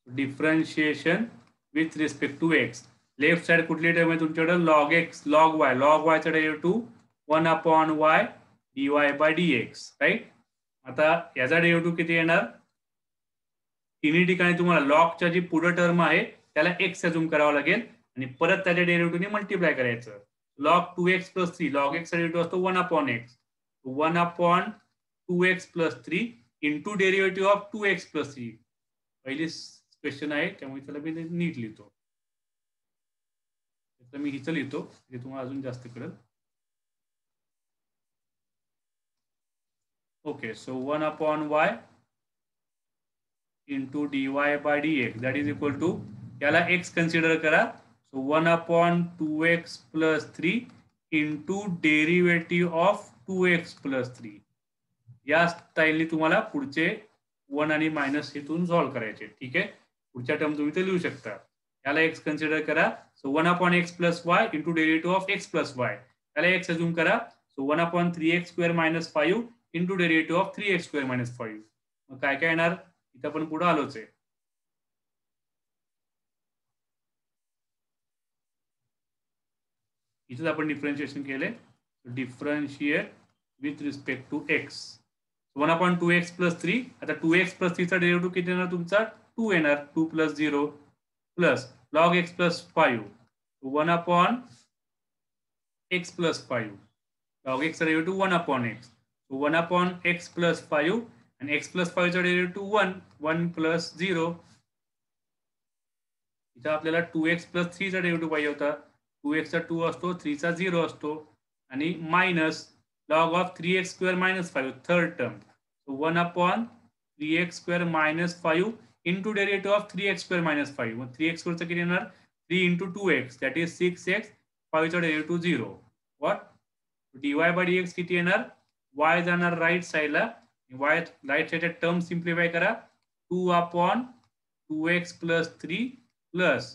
Differentiation with respect to x. Left side कुठली टर्म आहे तुमच्याकडे? Log x log y. Log वायचा derivative 1 upon y dy by dx. Right, आता याचा डेरिव्हेटिव्ह किती येणार? तिन्ही ठिकाणी तुम्हाला लॉगच्या जी पुढे टर्म आहे त्याला x अजून करावं लागेल आणि परत त्याच्या डेरिव्हेटिव्हने मल्टिप्लाय करायचं. Log 2x plus 3, log x चा डेरिव्हेटिव्ह असतो 1 upon x. 1 upon 2x plus 3 into derivative of 2x plus 3. पहिली क्वेश्चन आहे त्यामुळे त्याला मी नीट लिहितो. मी हिचं लिहितो हे तुम्हाला अजून जास्त कळेल. Okay, so 1 upon y into dy by dx that is equal to, याला x कन्सिडर करा. So 1 upon 2x plus 3 into derivative of 2x plus 3. या स्टाईलने तुम्हाला पुढचे 1 आणि मायनस इथून सॉल्व्ह करायचे. ठीक आहे, पुढच्या टर्म तुम्ही ते लिहू शकता. याला x कन्सिडर करा. So 1 upon x plus y into derivative of x plus y. याला x अजून करा. So 1 upon 3x square minus 5 into derivative of 3x square minus 5. मग काय काय येणार? इथं आपण पुढे आलोच आहे. इथेच आपण डिफरन्शिएशन केले. Differentiate with respect to x. 1 upon 2x plus 3. आता 2x प्लस 3 चा डेरिव्हेटिव्ह किती येणार तुमचा? 2 येणार. 2 plus 0 plus log x plus 5. 1 upon x plus 5. Log x चा derivative 1 upon x. 1 upon x plus 5 आणि x प्लस 5 चा डेरिव्हेटिव्ह 1. 1 प्लस 0. इथं आपल्याला 2x प्लस 3 चा डेरिव्हेटिव्ह पाहिजे होता. 2x चा 2 असतो, 3 चा 0 असतो आणि minus log of 3x square minus 5, third term. So 1 upon 3x square minus 5 into derivative of 3x square minus 5. 3x square किती येणार? 3 into 2x, that is 6x. 5 चा derivative 0. What? dy by dx किती येणार? y जाणार right साइडला. y right साइडच्या term simplify करा. 2 upon 2x plus 3 plus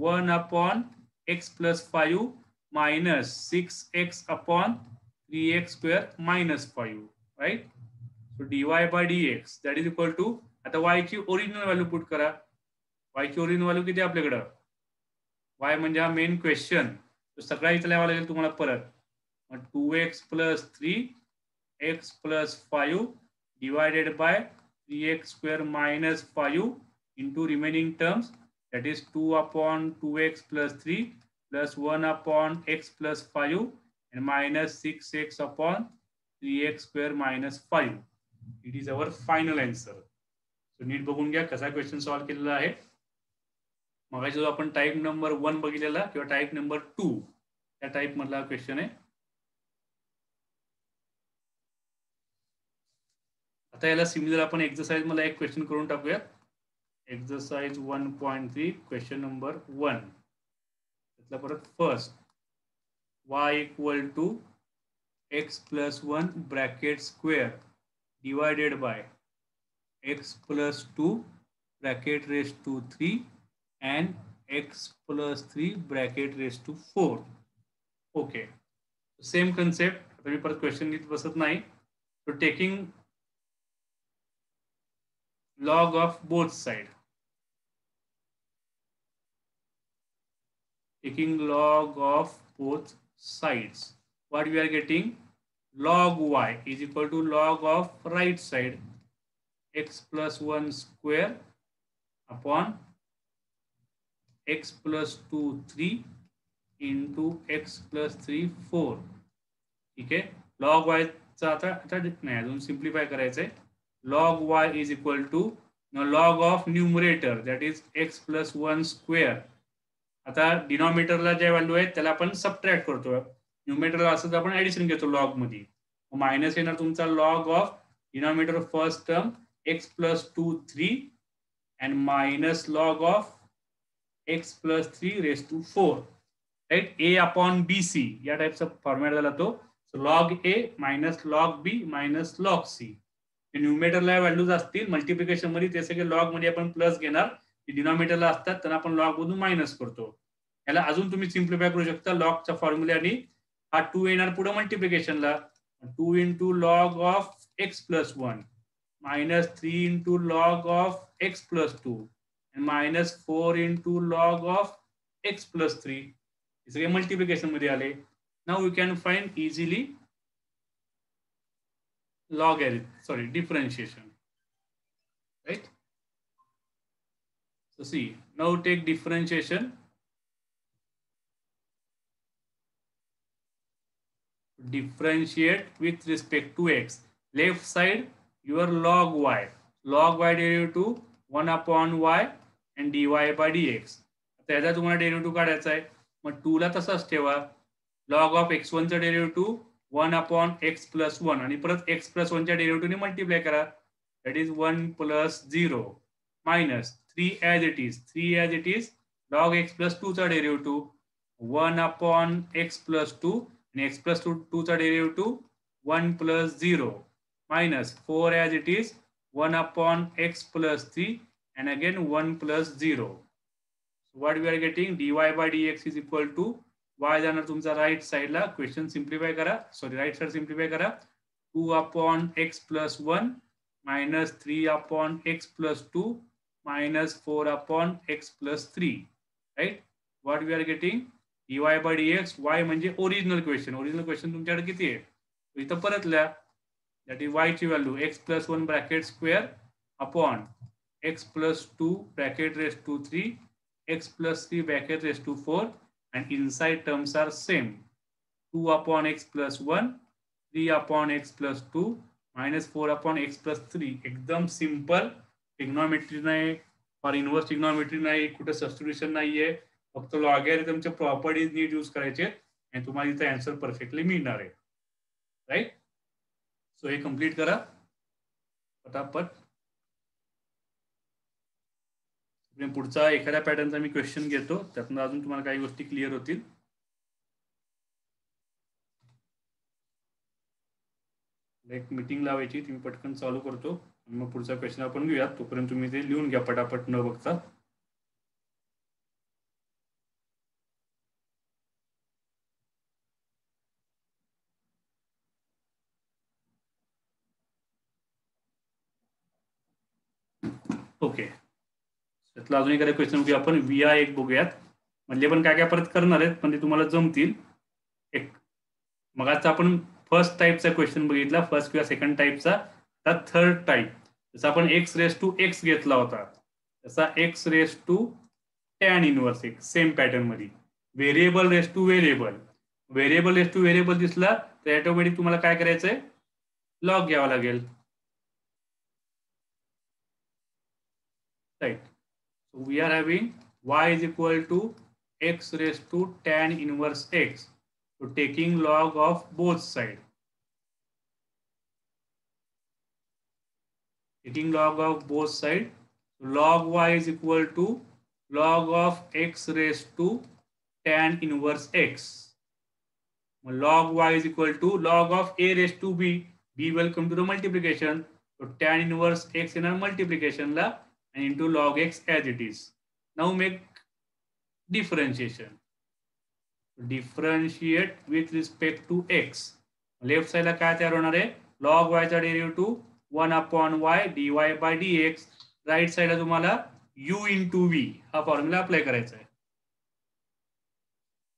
1 upon x plus 5 minus 6x upon 3x square minus 5, right? So dy by dx that is equal to, आता y ची original value put करा. y ची original value किती आपल्याकडे? y म्हणजे हा main question. तो सगळा इथं लिहावा लागेल तुम्हाला परत. 2x plus 3 x plus 5 divided by 3x square minus 5 into remaining terms, that is 2 upon 2x plus 3 plus 1 upon x plus 5 and minus 6x upon 3x square minus 5. It is our final answer. So नीट बघून घ्या कसा question solve केलेला आहे. मगाशी जो आपण type number 1 बघितलेला किंवा टाईप नंबर 2 त्या टाईप मधला क्वेश्चन आहे. आता याला सिमिलर आपण एक्सरसाइज मला एक क्वेश्चन करून टाकूयात. Exercise 1.3 question number 1. त्यातला परत first y equal to x plus 1 bracket square divided by x plus 2 bracket raise to 3 and x plus 3 bracket raised to 4. Okay, same concept. आता मी परत क्वेश्चन लिहित बसत नाही. So taking log of both side, taking log of both sides, what we are getting? Log y is equal to log of right side x plus 1 square upon x plus 2 3 into x plus 3 4. ठीक आहे. log y चा आता नाही अजून simplify करायचंय. log y is equal to log of numerator that is x plus 1 square. आता डिनॉमिनेटरला जे value आहे त्याला आपण सबट्रॅक्ट करतो. न्यूमरेटरला असं आपण ऍडिशन घेतो लॉग मध्ये. मायनस येणार तुमचा log of denominator first term x plus 2 3 and minus log of x plus 3 raised to 4. Right. a upon bc या टाइपचा फॉर्मॅट झाला तो. So log a minus log b minus log c. न्यूमरेटरला values असतील multiplication मध्ये ते सगळे log मध्ये आपण प्लस घेणार. डिनॉमिनेटरला असतात त्यांना आपण लॉग मधून मायनस करतो. याला अजून तुम्ही सिम्प्लिफाय करू शकता लॉगच्या फॉर्म्युल्याने. हा 2 येणार पुढे मल्टिप्लिकेशनला. 2 into log of x plus 1 minus 3 into log of x plus 2 and minus 4 into log of x plus 3. हे सगळे मल्टिप्लिकेशन मध्ये आले. Now we can find easily differentiation, right? So see, now take differentiation. Differentiate with respect to x. Left side your log y. Log y derivative 1 upon y and dy by dx. त्याचा तुम्हाला derivative काढायचा आहे. मग 2 ला तसाच ठेवा. log of x1 चा derivative 1 upon x plus 1 आणि परत x plus 1 च्या डेरिव्हेटिव्हने मल्टिप्लाय करा. That is 1 plus 0 minus 3 as it is. 3 as it is log x plus 2 चा derivative 1 upon x plus 2 and x plus 2 चा derivative 1 plus 0 minus 4 as it is 1 upon x plus 3 and again 1 plus 0. So what we are getting? dy by dx is equal to y जाणार तुमचा right साइडला. Question simplify करा. Sorry right side simplify करा. 2 upon x plus 1 minus 3 upon x plus 2 minus 4 upon x plus 3. Right? What we are getting? dy by dx. y म्हणजे original question. Original question तुमच्याकडे किती आहे? इथं परत लिहा. दॅट इज y ची value x plus 1 bracket square upon x plus 2 bracket raise to 3 x plus 3 bracket raised to 4 and inside terms are same. 2 upon x plus 1, 3 upon x plus 2, minus 4 upon x plus 3. एकदम simple. Trigonometry नाही और inverse trigonometry नाही, कुठे substitution नाहीये. फक्त लॉगॅरिथमचे properties नीट use करायचे आणि तुम्हाला इथे आन्सर परफेक्टली मिळणार आहे. राईट. सो हे कंप्लीट करा पटापट. पुढचा एखाद्या पॅटर्नचा मी क्वेश्चन घेतो, त्यातून अजून तुम्हाला काही गोष्टी क्लिअर होतील. एक मीटिंग लावायची, तुम्ही पटकन चालू करतो आणि मग पुढचा क्वेश्चन आपण घेऊया. तोपर्यंत तुम्ही ते लिहून घ्या पटापट न बघता. ओके. त्यातला अजून एखादा क्वेश्चन बघूया आपण. VI एक बघूयात. म्हणजे पण काय काय परत करणार आहेत पण ते तुम्हाला जमतील. एक मगाचा आपण फर्स्ट टाइपचा क्वेश्चन बघितला, फर्स्ट किंवा सेकंड टाइपचा. तर थर्ड टाइप जसा आपण x रेस टू x घेतला होता तसा x raise to tan inverse x same pattern मध्ये. Variable raise to variable. Variable raise to variable दिसला तर ऑटोमॅटिक तुम्हाला काय करायचंय? लॉग घ्यावा लागेल. right? So we are having y is equal to x raised to tan inverse x. So taking log of both sides. Taking log of both sides. So log y is equal to log of x raised to tan inverse x. Log y is equal to log of a raised to b. B will come to the multiplication. So tan inverse x in our multiplication la and into log x as it is. Now make differentiation. Differentiate with respect to x. Left साइडला काय तयार होणार आहे log y चा derivative 1 upon y dy by dx. Right साइडला तुम्हाला u into v हा formula apply करायचा आहे.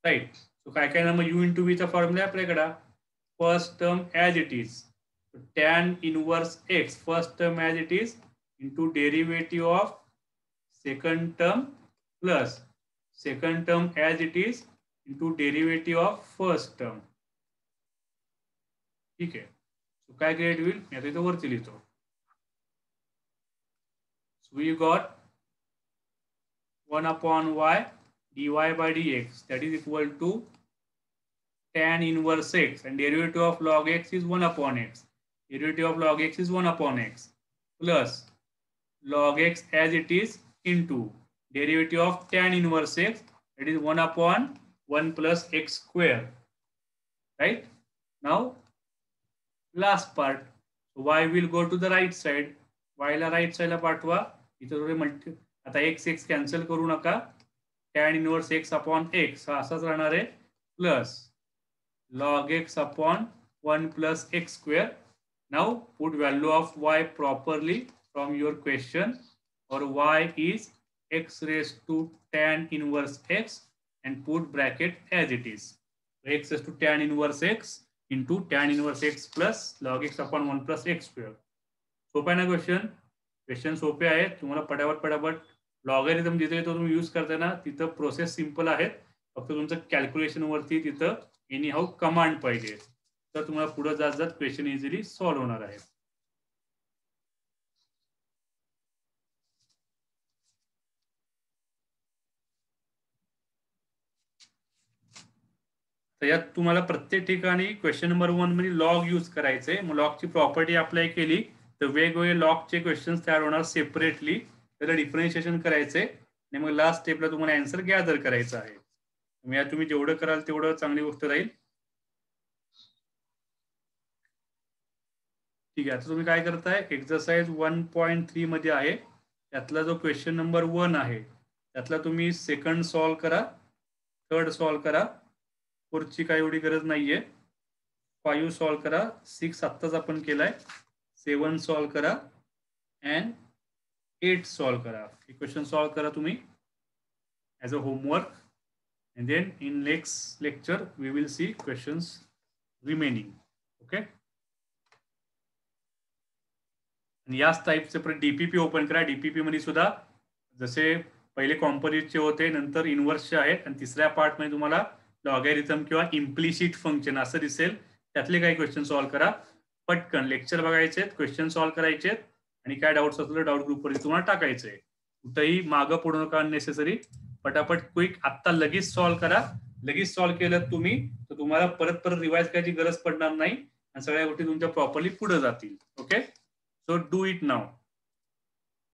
राईट. सो काय काय ना मग u इंटू v चा फॉर्म्युला अप्लाय करा. First term as it is tan inverse x first term as it is into derivative of second term plus second term as it is into derivative of first term. ठीक आहे. So काय create होईल मी आता इथं वरती लिहितो. So we got 1 upon y dy by dx that is equal to tan inverse x and derivative of log x is 1 upon x. Derivative of log x is 1 upon x plus log x as it is into derivative of tan inverse x that is 1 upon 1 plus x square. Right? Now last part. So y will go to the right side. y ला right side ला पाठवा. इथं आता x cancel करू नका. tan inverse x upon x हा असाच राहणार आहे plus log x upon 1 plus x square. Now put value of y properly from your question or y is x raised to tan inverse x and put bracket as it is. x raised to tan inverse x into tan inverse x plus log x upon 1 plus x square. सोपा आहे ना question सोपे आहे. तुम्हाला पटापट logarithm जिथे तो तुम्ही यूज करताय ना तिथं प्रोसेस सिंपल आहेत. फक्त तुमचं कॅल्क्युलेशन वरती तिथं एनी हाऊ कमांड पाहिजे तर तुम्हाला पुढे जात जात क्वेश्चन इझिली सॉल्व्ह होणार आहे. तर यात तुम्हाला प्रत्येक ठिकाणी क्वेश्चन नंबर 1 मध्ये लॉग यूज करायचे. मग लॉगची प्रॉपर्टी अप्लाय केली तर वेगवेगळे लॉगचे क्वेश्चन्स तयार होणार सेपरेटली. त्याला डिफरन्शिएशन करायचे आणि मग लास्ट स्टेपला तुम्हाला आन्सर गॅदर करायचा आहे. तुम्ही जेवढं कराल तेवढं चांगली गोष्ट राहील. ठीक आहे. आता तुम्ही काय करताय एक्सरसाइज 1.3 मध्ये आहे त्यातला जो क्वेश्चन नंबर 1 आहे त्यातला तुम्ही सेकंड सॉल्व करा, थर्ड सॉल्व करा. फोर्थची काही एवढी गरज नाहीये. 5 सॉल्व करा, 6 आत्ताच आपण केलाय, 7 सॉल्व करा अँड 8 सॉल्व करा. हे क्वेश्चन सॉल्व करा तुम्ही as a homework and then in next lecture we will see questions remaining. Okay. आणि याच टाईपचे परत डीपीपी ओपन करा. डीपीपी मध्ये सुद्धा जसे पहिले कॉम्पोजिटचे होते नंतर इनव्हर्सचे आहेत आणि तिसऱ्या पार्ट मध्ये तुम्हाला लॉगॅरिथम किंवा इम्प्लिसिट फंक्शन असं दिसेल. त्यातले काही क्वेश्चन सॉल्व करा. पटकन लेक्चर बघायचे, क्वेश्चन सॉल्व करायचे आणि काय डाऊट्स असले डाऊट ग्रुपवरती तुम्हाला टाकायचे. कुठेही मागं पडू नका अननेसेसरी. पटापट क्विक आत्ता लगेच सॉल्व करा. लगेच सॉल्व केलं तुम्ही तर तुम्हाला परत रिवाइज करायची गरज पडणार नाही आणि सगळ्या गोष्टी तुमच्या प्रॉपरली पुढे जातील. Okay. So do it now.